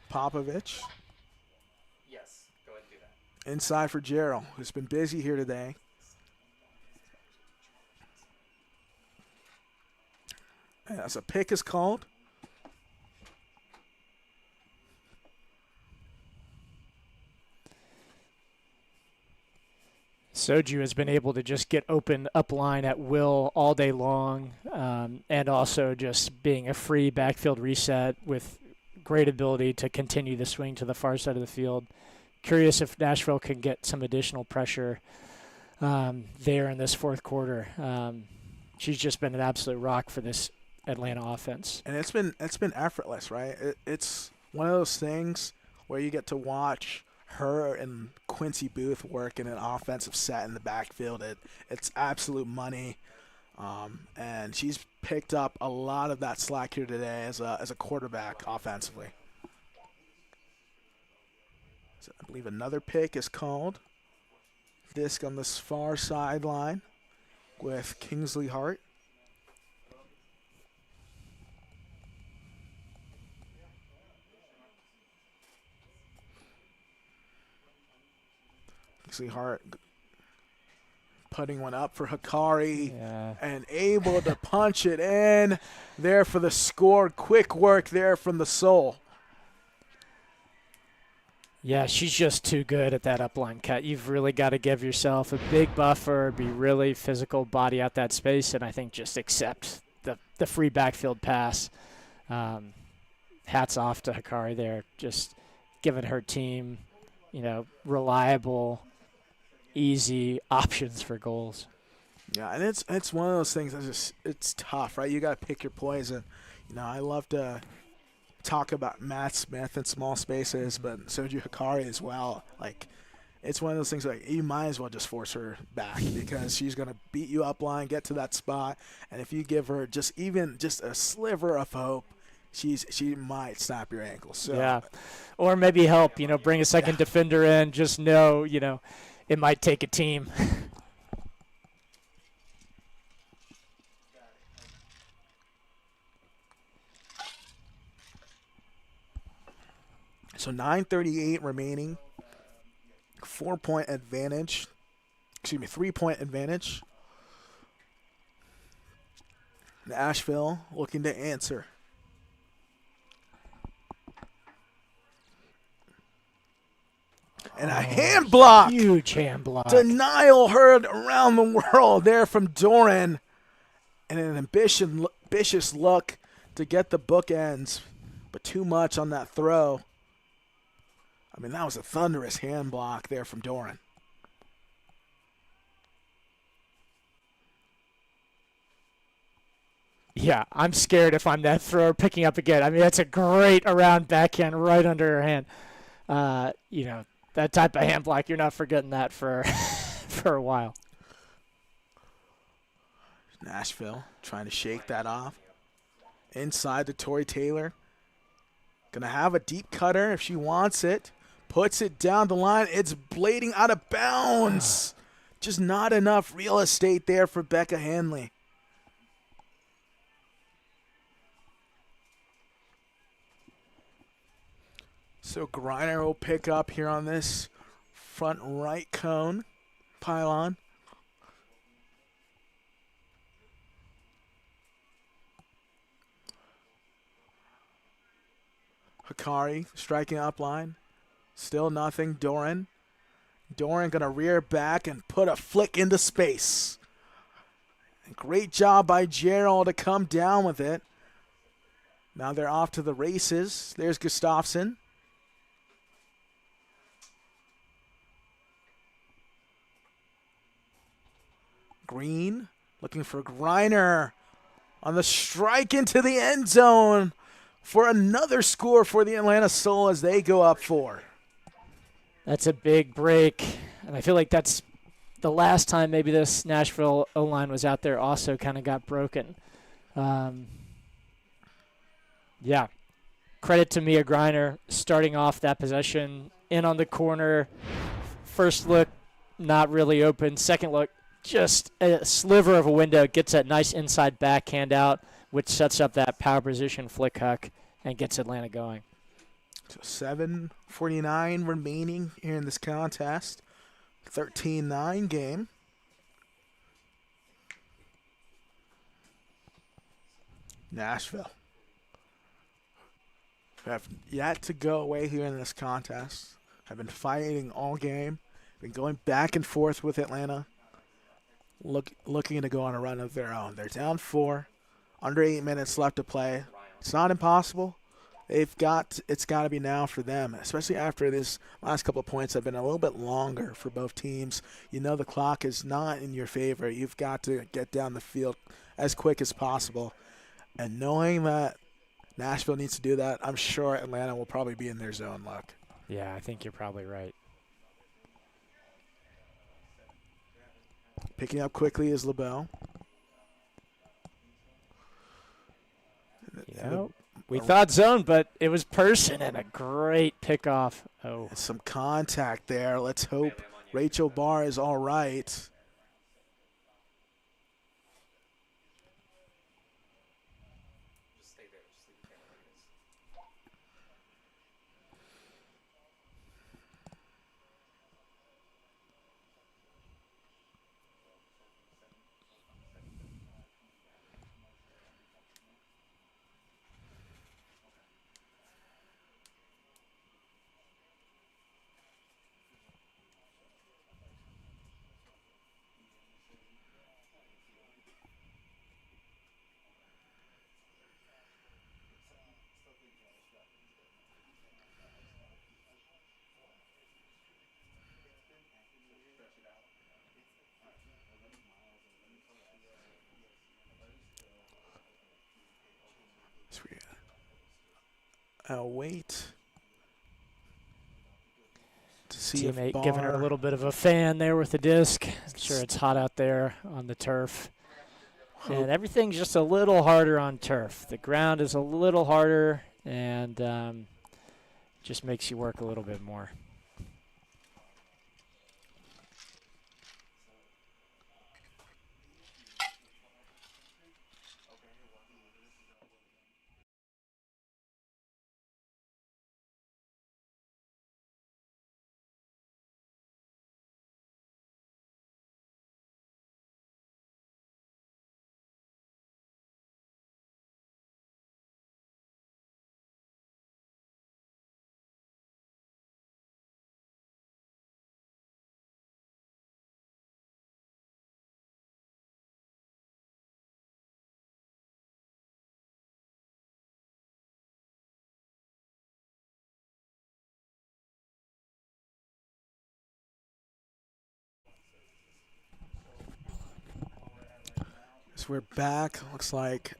Speaker 2: Popovich.
Speaker 5: Yes, go ahead and do that.
Speaker 2: Inside for Gerald, who's been busy here today. As a pick is called.
Speaker 3: Soju has been able to just get open up line at will all day long, and also just being a free backfield reset with great ability to continue the swing to the far side of the field. Curious if Nashville can get some additional pressure there in this fourth quarter. She's just been an absolute rock for this Atlanta offense.
Speaker 2: And it's been effortless, right? It's one of those things where you get to watch her and Quincy Booth work in an offensive set in the backfield. It's absolute money. And she's picked up a lot of that slack here today as a quarterback offensively. So I believe another pick is called. Disc on this far sideline with Kingsley Hart. Kingsley Hart putting one up for Hikari, and able to punch it in there for the score. Quick work there from the Soul.
Speaker 3: Yeah, she's just too good at that upline cut. You've really got to give yourself a big buffer, be really physical, body out that space, and I think just accept the free backfield pass. Hats off to Hikari there, just giving her team, reliable, easy options for goals.
Speaker 2: Yeah, and it's one of those things that's it's tough, right? You got to pick your poison. I love to talk about Matt Smith in small spaces, but Soju Hikari as well. Like, it's one of those things like you might as well just force her back because she's going to beat you up line, get to that spot, and if you give her just a sliver of hope, she might snap your ankle. So
Speaker 3: Yeah, or maybe help. Bring a second defender in. Just know, it might take a team.
Speaker 2: So 9:38 remaining. 4-point advantage. Excuse me, 3-point advantage. Nashville looking to answer. And a hand block.
Speaker 3: Huge hand block.
Speaker 2: Denial heard around the world there from Doran. And an ambitious look to get the bookends, but too much on that throw. I mean, that was a thunderous hand block there from Doran.
Speaker 3: Yeah, I'm scared if I'm that thrower picking up again. I mean, that's a great around backhand right under her hand. That type of hand block, you're not forgetting that for for a while.
Speaker 2: Nashville trying to shake that off. Inside to Tori Taylor. Going to have a deep cutter if she wants it. Puts it down the line. It's blading out of bounds. Just not enough real estate there for Becca Hanley. So Griner will pick up here on this front right cone pylon. Hikari striking up line. Still nothing. Doran going to rear back and put a flick into space. Great job by Gerald to come down with it. Now they're off to the races. There's Gustafsson. Green looking for Griner on the strike into the end zone for another score for the Atlanta Soul as they go up 4.
Speaker 3: That's a big break, and I feel like that's the last time maybe this Nashville O-line was out there also kind of got broken. Yeah, credit to Mia Griner starting off that possession in on the corner. First look, not really open. Second look, just a sliver of a window, gets that nice inside backhand out, which sets up that power position flick huck and gets Atlanta going.
Speaker 2: So 7:49 remaining here in this contest. 13-9 game. Nashville have yet to go away here in this contest. Have been fighting all game. Been going back and forth with Atlanta. Looking to go on a run of their own. They're down 4. Under 8 minutes left to play. It's not impossible. It's got to be now for them, especially after this last couple of points have been a little bit longer for both teams. You know the clock is not in your favor. You've got to get down the field as quick as possible. And knowing that Nashville needs to do that, I'm sure Atlanta will probably be in their zone look.
Speaker 3: Yeah, I think you're probably right.
Speaker 2: Picking up quickly is LeBeau.
Speaker 3: Yeah. We thought zone, but it was person and a great pickoff. Oh,
Speaker 2: some contact there. Let's hope Rachel Barr is all right. I'll wait to see if
Speaker 3: Teammate giving her a
Speaker 2: Barr.
Speaker 3: little bit of a fan there with the disc. I'm sure it's hot out there on the turf. And everything's just a little harder on turf. The ground is a little harder, and just makes you work a little bit more.
Speaker 2: So we're back. Looks like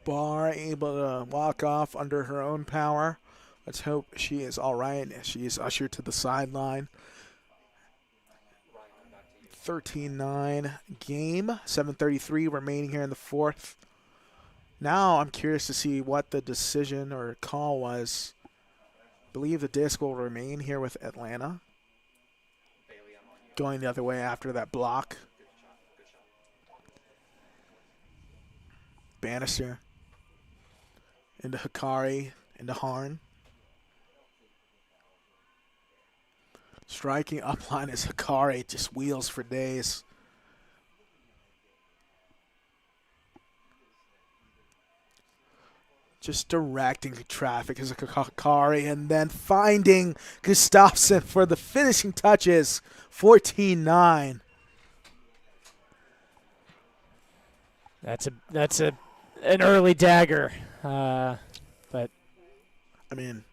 Speaker 2: Barr able to walk off under her own power. Let's hope she is all right. She is ushered to the sideline. 13-9 game. 7:33 remaining here in the fourth. Now I'm curious to see what the decision or call was. I believe the disc will remain here with Atlanta. Going the other way after that block. Bannister into Hikari, into Harn. Striking upline is Hikari, just wheels for days. Just directing traffic is Hikari, and then finding Gustafsson for the finishing touches. 14-9.
Speaker 3: That's an early dagger, but
Speaker 2: I mean,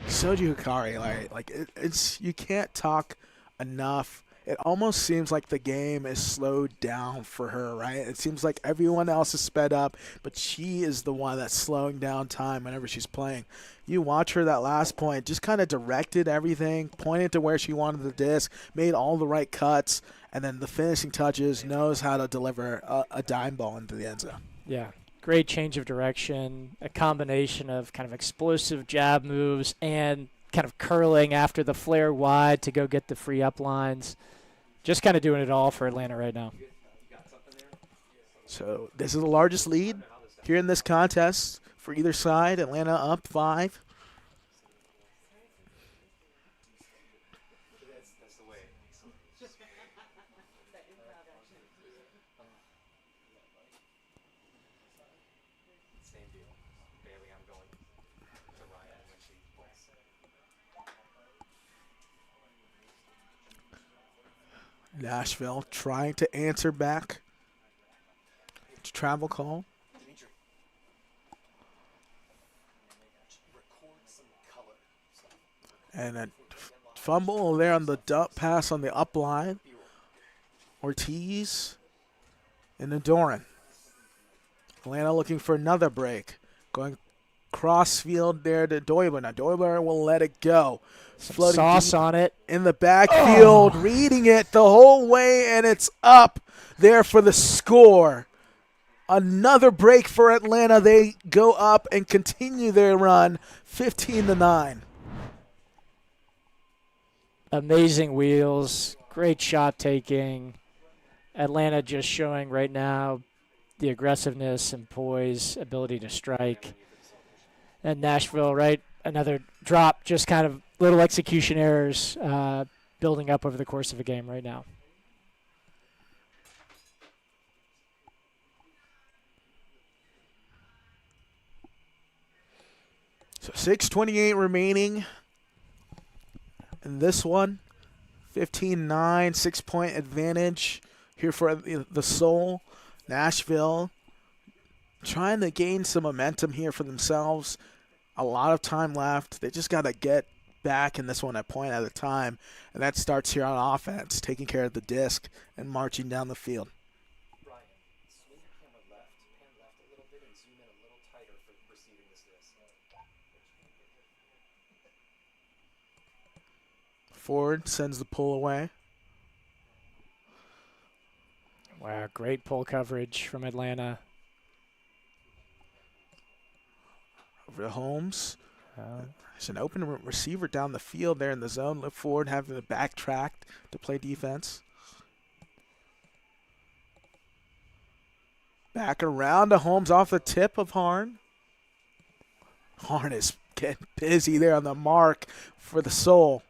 Speaker 2: Soji Hikari, it's you can't talk enough. It almost seems like the game is slowed down for her, right? It seems like everyone else is sped up, but she is the one that's slowing down time whenever she's playing. You watch her that last point, just kind of directed everything, pointed to where she wanted the disc, made all the right cuts, and then the finishing touches, knows how to deliver a dime ball into the end zone.
Speaker 3: yeah, great change of direction, a combination of kind of explosive jab moves and kind of curling after the flare wide to go get the free up lines. Just kind of doing it all for Atlanta right now.
Speaker 2: So this is the largest lead here in this contest for either side. Atlanta up 5. Nashville trying to answer back. It's a travel call. And a fumble there on the dump pass on the up line. Ortiz and Doran. Atlanta looking for another break. Going cross field there to Doibler. Now Doibler will let it go.
Speaker 3: Some sauce on it.
Speaker 2: In the backfield, reading it the whole way, and it's up there for the score. Another break for Atlanta. They go up and continue their run, 15-9.
Speaker 3: Amazing wheels, great shot taking. Atlanta just showing right now the aggressiveness and poise, ability to strike. And Nashville, right, another drop, just kind of little execution errors building up over the course of a game right now.
Speaker 2: So 6:28 remaining in this one. 15-9, 6-point advantage here for the Soul. Nashville trying to gain some momentum here for themselves. A lot of time left. They just got to get back in this one a point at a time, and that starts here on offense, taking care of the disc and marching down the field.
Speaker 5: Brian, swing your camera left, pan left a little bit, and zoom in a little tighter for receiving this disc.
Speaker 2: Ford sends the pull away.
Speaker 3: Wow, great pull coverage from Atlanta.
Speaker 2: Over to Holmes.
Speaker 3: Uh,
Speaker 2: There's an open receiver down the field there in the zone. Look Ford having to backtrack to play defense. Back around to Holmes off the tip of Harn. Harn is getting busy there on the mark for the Soul.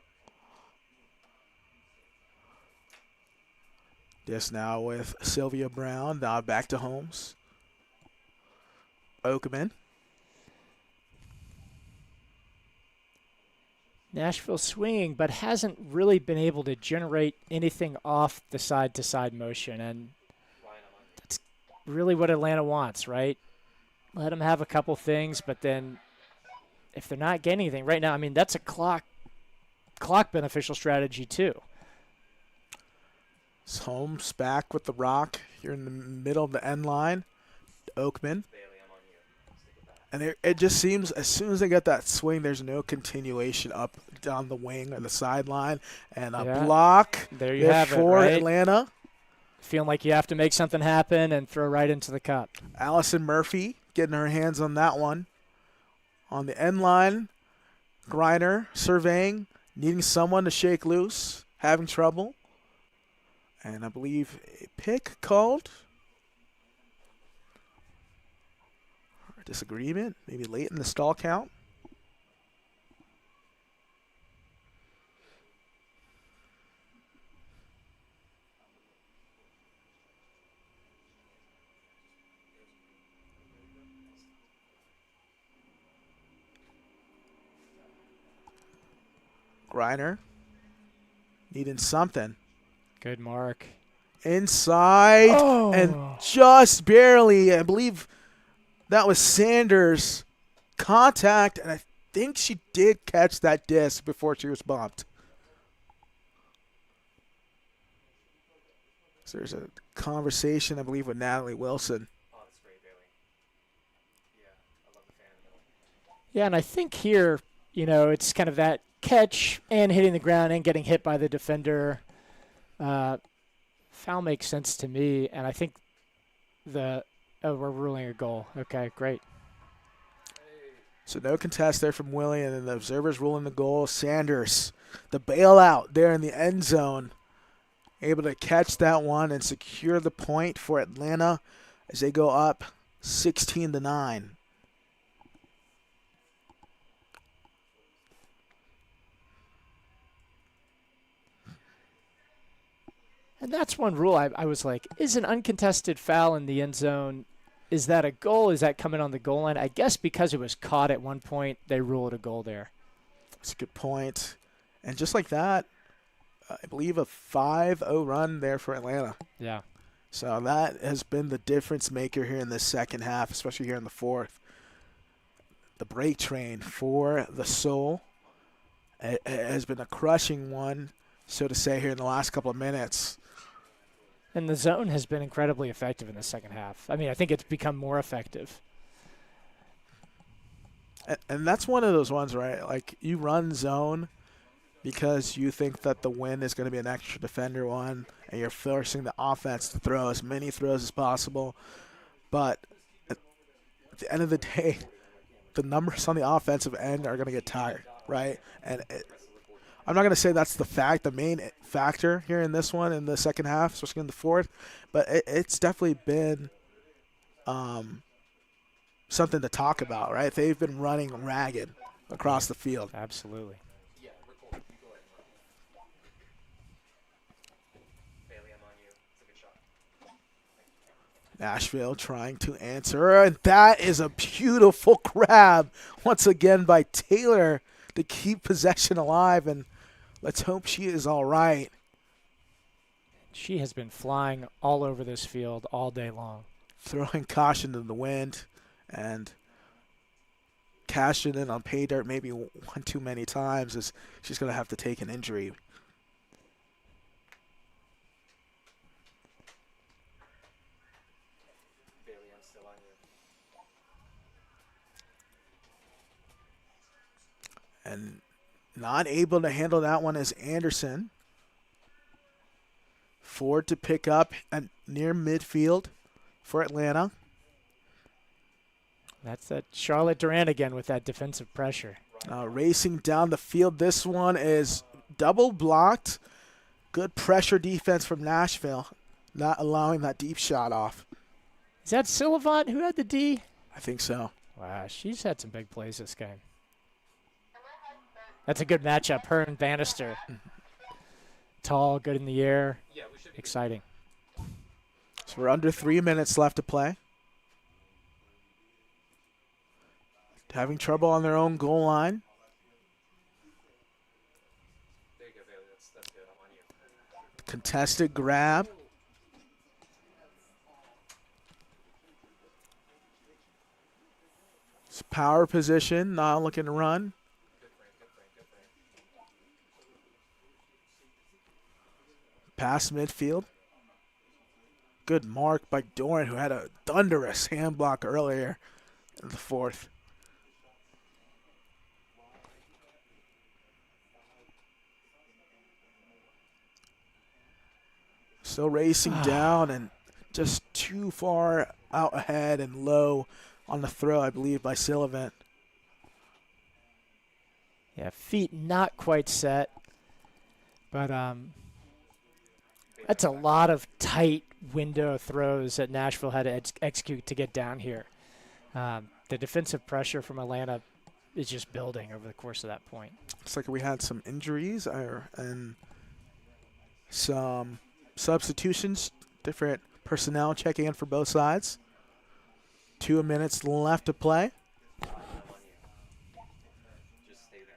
Speaker 2: This now with Sylvia Brown. Now back to Holmes. Oakman.
Speaker 3: Nashville swinging, but hasn't really been able to generate anything off the side-to-side motion, and that's really what Atlanta wants, right? Let them have a couple things, but then if they're not getting anything right now, I mean, that's a clock beneficial strategy too.
Speaker 2: It's Holmes back with the rock here in the middle of the end line. Oakman. And it just seems as soon as they get that swing, there's no continuation up down the wing or the sideline. And a block
Speaker 3: there you have
Speaker 2: for
Speaker 3: it, right?
Speaker 2: Atlanta.
Speaker 3: Feeling like you have to make something happen and throw right into the cup.
Speaker 2: Allison Murphy getting her hands on that one. On the end line, Griner surveying, needing someone to shake loose, having trouble. And I believe a pick called. Or disagreement, maybe late in the stall count. Griner needing something.
Speaker 3: Good mark.
Speaker 2: Inside and just barely, I believe that was Sanders' contact, and I think she did catch that disc before she was bumped. So there's a conversation, I believe, with Natalie Wilson.
Speaker 5: Oh, that's great, Bailey. Yeah, I love the fan in the middle.
Speaker 3: Yeah, and I think here, it's kind of that catch and hitting the ground and getting hit by the defender. Foul makes sense to me, and I think we're ruling a goal. Okay, great.
Speaker 2: So no contest there from Willie, and then the observers ruling the goal. Sanders, the bailout there in the end zone, able to catch that one and secure the point for Atlanta as they go up 16-9.
Speaker 3: And that's one rule I was like, is an uncontested foul in the end zone, is that a goal? Is that coming on the goal line? I guess because it was caught at one point, they rule it a goal there.
Speaker 2: That's a good point. And just like that, I believe a 5-0 run there for Atlanta.
Speaker 3: Yeah.
Speaker 2: So that has been the difference maker here in the second half, especially here in the fourth. The break train for the Soul has been a crushing one, so to say, here in the last couple of minutes.
Speaker 3: And the zone has been incredibly effective in the second half. I mean, I think it's become more effective.
Speaker 2: And that's one of those ones, right? Like, you run zone because you think that the win is going to be an extra defender one, and you're forcing the offense to throw as many throws as possible. But at the end of the day, the numbers on the offensive end are going to get tired, right? And I'm not going to say that's the main factor here in this one in the second half, especially in the fourth, but it's definitely been something to talk about, right? They've been running ragged across the field.
Speaker 3: Absolutely.
Speaker 5: Yeah, record. You go ahead and run. Bailey, I'm on you. It's a good shot.
Speaker 2: Nashville trying to answer, and that is a beautiful grab once again by Taylor to keep possession alive, and let's hope she is all right.
Speaker 3: She has been flying all over this field all day long.
Speaker 2: Throwing caution to the wind and cashing in on pay dirt maybe one too many times, as she's going to have to take an injury.
Speaker 5: Bailey, I'm still on you.
Speaker 2: And Not able to handle that one is Anderson. Ford to pick up at near midfield for Atlanta.
Speaker 3: That's that Charlotte Durant again with that defensive pressure.
Speaker 2: Racing down the field. This one is double blocked. Good pressure defense from Nashville, not allowing that deep shot off.
Speaker 3: Is that Sylvant who had the D?
Speaker 2: I think so.
Speaker 3: Wow, she's had some big plays this game. That's a good matchup, her and Bannister. Tall, good in the air,
Speaker 5: Yeah, we should be
Speaker 3: exciting.
Speaker 2: So we're under 3 minutes left to play. Having trouble on their own goal line.
Speaker 5: There you go, Bailey. That's good. I'm on you.
Speaker 2: Contested grab. It's power position, not looking to run.
Speaker 5: Good frame, good frame, good frame.
Speaker 2: Past midfield. Good mark by Doran, who had a thunderous hand block earlier in the fourth. Still racing down and just too far out ahead and low on the throw, I believe, by Sullivan.
Speaker 3: Yeah, feet not quite set, but that's a lot of tight window throws that Nashville had to execute to get down here. The defensive pressure from Atlanta is just building over the course of that point.
Speaker 2: Looks like we had some injuries and some substitutions, different personnel checking in for both sides. 2 minutes left to play.
Speaker 5: I'm on you. Just stay there.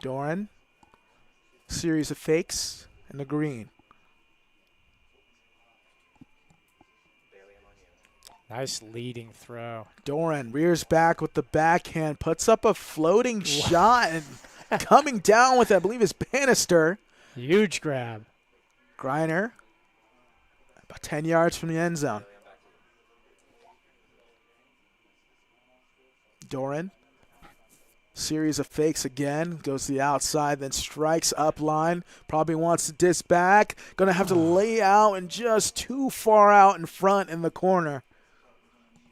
Speaker 2: Doran. Series of fakes in the green.
Speaker 5: Bailey, I'm on you.
Speaker 3: Nice leading throw.
Speaker 2: Doran rears back with the backhand, puts up a floating shot, and coming down with, I believe, is Bannister.
Speaker 3: Huge grab.
Speaker 2: Griner, about 10 yards from the end zone.
Speaker 5: Bailey, I'm back to you.
Speaker 2: Doran. Series of fakes again. Goes to the outside, then strikes up line. Probably wants to diss back. Going to have to lay out and just too far out in front in the corner.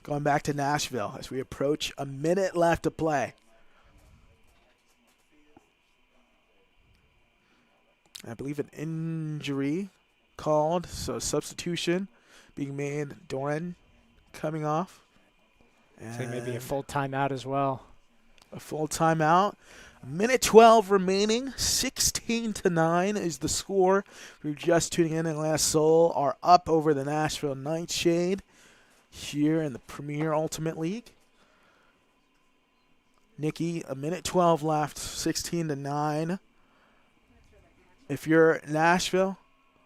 Speaker 2: Going back to Nashville as we approach a minute left to play. I believe an injury called, so substitution being made. Doran coming off.
Speaker 3: I think maybe a
Speaker 2: And
Speaker 3: full timeout as well.
Speaker 2: a full timeout. A minute 12 remaining. 16-9 is the score. If you're just tuning in, Atlanta Soul are up over the Nashville Nightshade here in the Premier Ultimate League. Nikki, a minute 12 left. 16-9. If you're Nashville,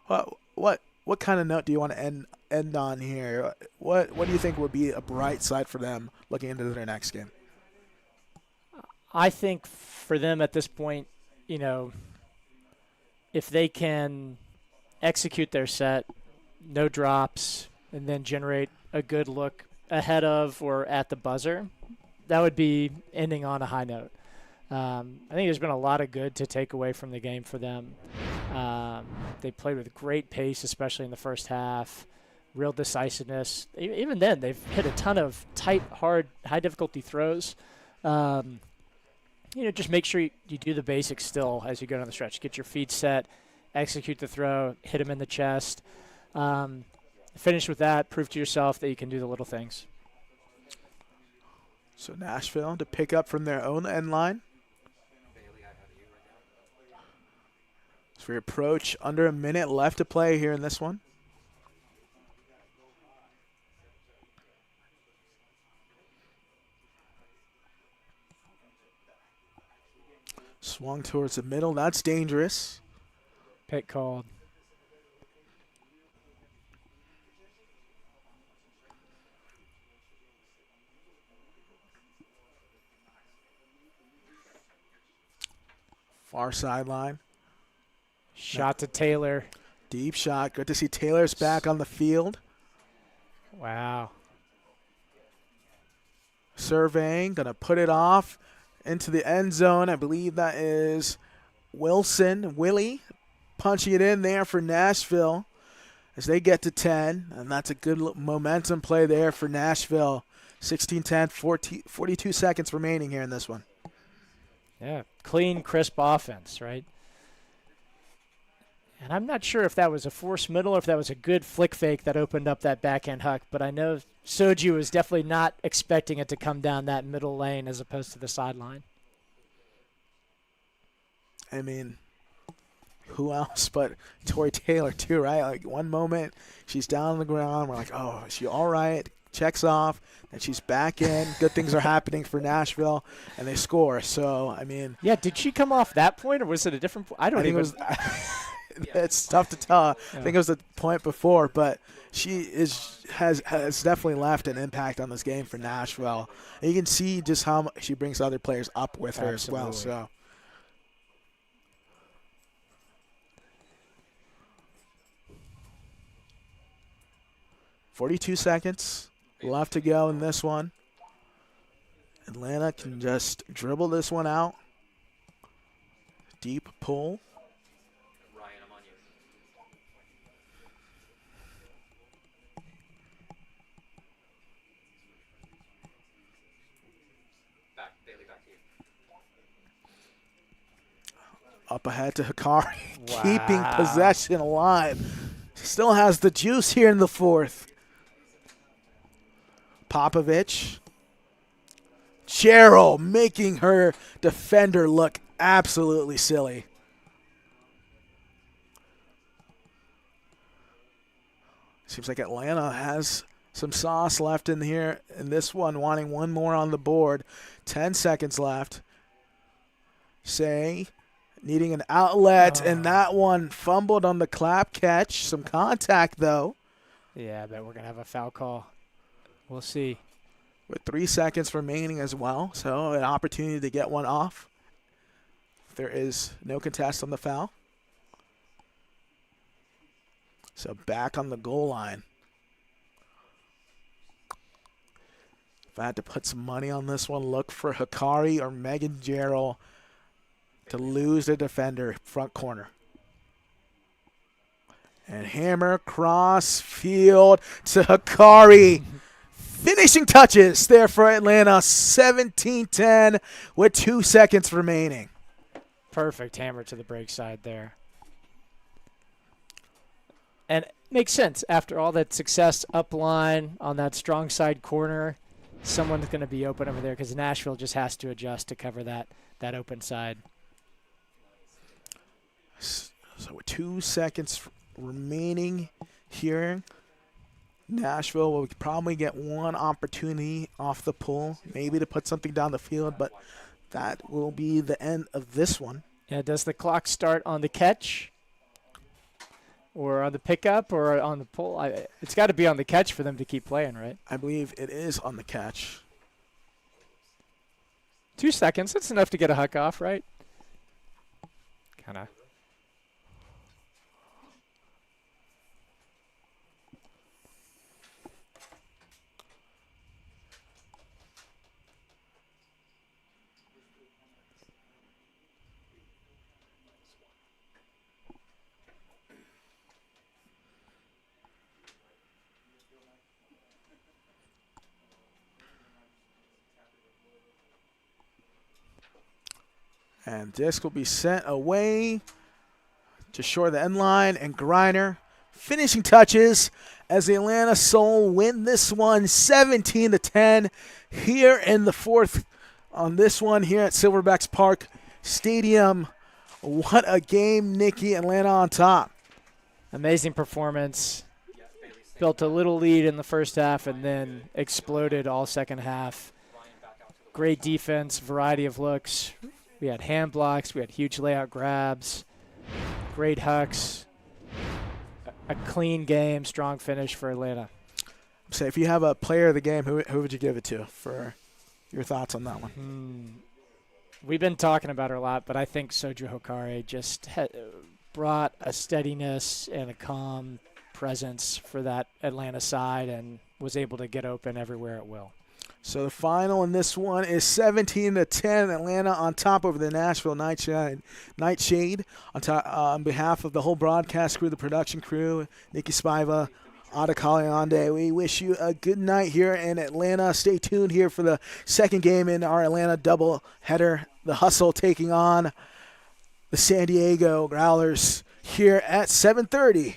Speaker 2: what kind of note do you want to end on here? What do you think would be a bright side for them looking into their next game?
Speaker 3: I think for them at this point, you know, if they can execute their set, no drops, and then generate a good look ahead of or at the buzzer, that would be ending on a high note. I think there's been a lot of good to take away from the game for them. They played with great pace, especially in the first half, real decisiveness. Even then, they've hit a ton of tight, hard, high-difficulty throws. Just make sure you do the basics still as you go down the stretch. Get your feet set, execute the throw, hit him in the chest. Finish with that. Prove to yourself that you can do the little things.
Speaker 2: So Nashville to pick up from their own end line.
Speaker 5: Bailey, I have you right now.
Speaker 2: As we approach under a minute left to play here in this one. Swung towards the middle. That's dangerous.
Speaker 3: Pick called.
Speaker 2: Far sideline.
Speaker 3: Shot to Taylor.
Speaker 2: Deep shot. Good to see Taylor's back on the field.
Speaker 3: Wow.
Speaker 2: Surveying. Going to put it off into the end zone. I believe that is Willie, punching it in there for Nashville as they get to 10. And that's a good momentum play there for Nashville. 16-10, 42 seconds remaining here in this one.
Speaker 3: Yeah, clean, crisp offense, right? And I'm not sure if that was a forced middle or if that was a good flick fake that opened up that backhand huck, but I know Soju was definitely not expecting it to come down that middle lane as opposed to the sideline.
Speaker 2: I mean, who else but Tori Taylor, too, right? Like, one moment she's down on the ground. We're like, oh, is she all right? Checks off. And she's back in. Good things are happening for Nashville, and they score. So, I mean.
Speaker 3: Yeah, did she come off that point, or was it a different point? I don't even.
Speaker 2: It's tough to tell. Yeah. I think it was the point before, but she has definitely left an impact on this game for Nashville. And you can see just how much she brings other players up with her as well. So. 42 seconds left to go in this one. Atlanta can just dribble this one out. Deep pull.
Speaker 5: Ryan, I'm on you. Bailey, back to you.
Speaker 2: Up ahead to Hikari,
Speaker 3: Wow.
Speaker 2: keeping possession alive. Still has the juice here in the fourth. Popovich. Gerald making her defender look absolutely silly. Seems like Atlanta has some sauce left in here in this one, wanting one more on the board. 10 seconds left. Say, needing an outlet, and that one fumbled on the clap catch. Some contact, though.
Speaker 3: Yeah, I bet we're going to have a foul call. We'll see.
Speaker 2: With 3 seconds remaining as well, so an opportunity to get one off. There is no contest on the foul. So back on the goal line. If I had to put some money on this one, look for Hikari or Megan Gerald to lose the defender front corner. And hammer cross field to Hikari. Finishing touches there for Atlanta. 17-10 with 2 seconds remaining.
Speaker 3: Perfect hammer to the break side there. And it makes sense. After all that success up line on that strong side corner, someone's going to be open over there because Nashville just has to adjust to cover that open side.
Speaker 2: So with 2 seconds remaining here, Nashville will probably get one opportunity off the pull, maybe to put something down the field, but that will be the end of this one.
Speaker 3: Yeah, does the clock start on the catch or on the pickup or on the pull? It's got to be on the catch for them to keep playing, right?
Speaker 2: I believe it is on the catch.
Speaker 3: 2 seconds, that's enough to get a huck off, right? Kind of.
Speaker 2: And disc will be sent away to shore the end line, and Griner finishing touches as the Atlanta Soul win this one 17-10 here in the fourth on this one here at Silverbacks Park Stadium. What a game, Nikki. Atlanta on top.
Speaker 3: Amazing performance. Built a little lead in the first half and then exploded all second half. Great defense, variety of looks. We had hand blocks. We had huge layout grabs. Great hucks. A clean game, strong finish for Atlanta.
Speaker 2: So if you have a player of the game, who would you give it to for your thoughts on that one?
Speaker 3: We've been talking about her a lot, but I think Soju Hokare just brought a steadiness and a calm presence for that Atlanta side and was able to get open everywhere at will.
Speaker 2: So the final in this one is 17-10. Atlanta on top over the Nashville NightShade. On behalf of the whole broadcast crew, the production crew, Nikki Spiva, Ada Kaliande, we wish you a good night here in Atlanta. Stay tuned here for the second game in our Atlanta doubleheader. The Hustle taking on the San Diego Growlers here at 7:30.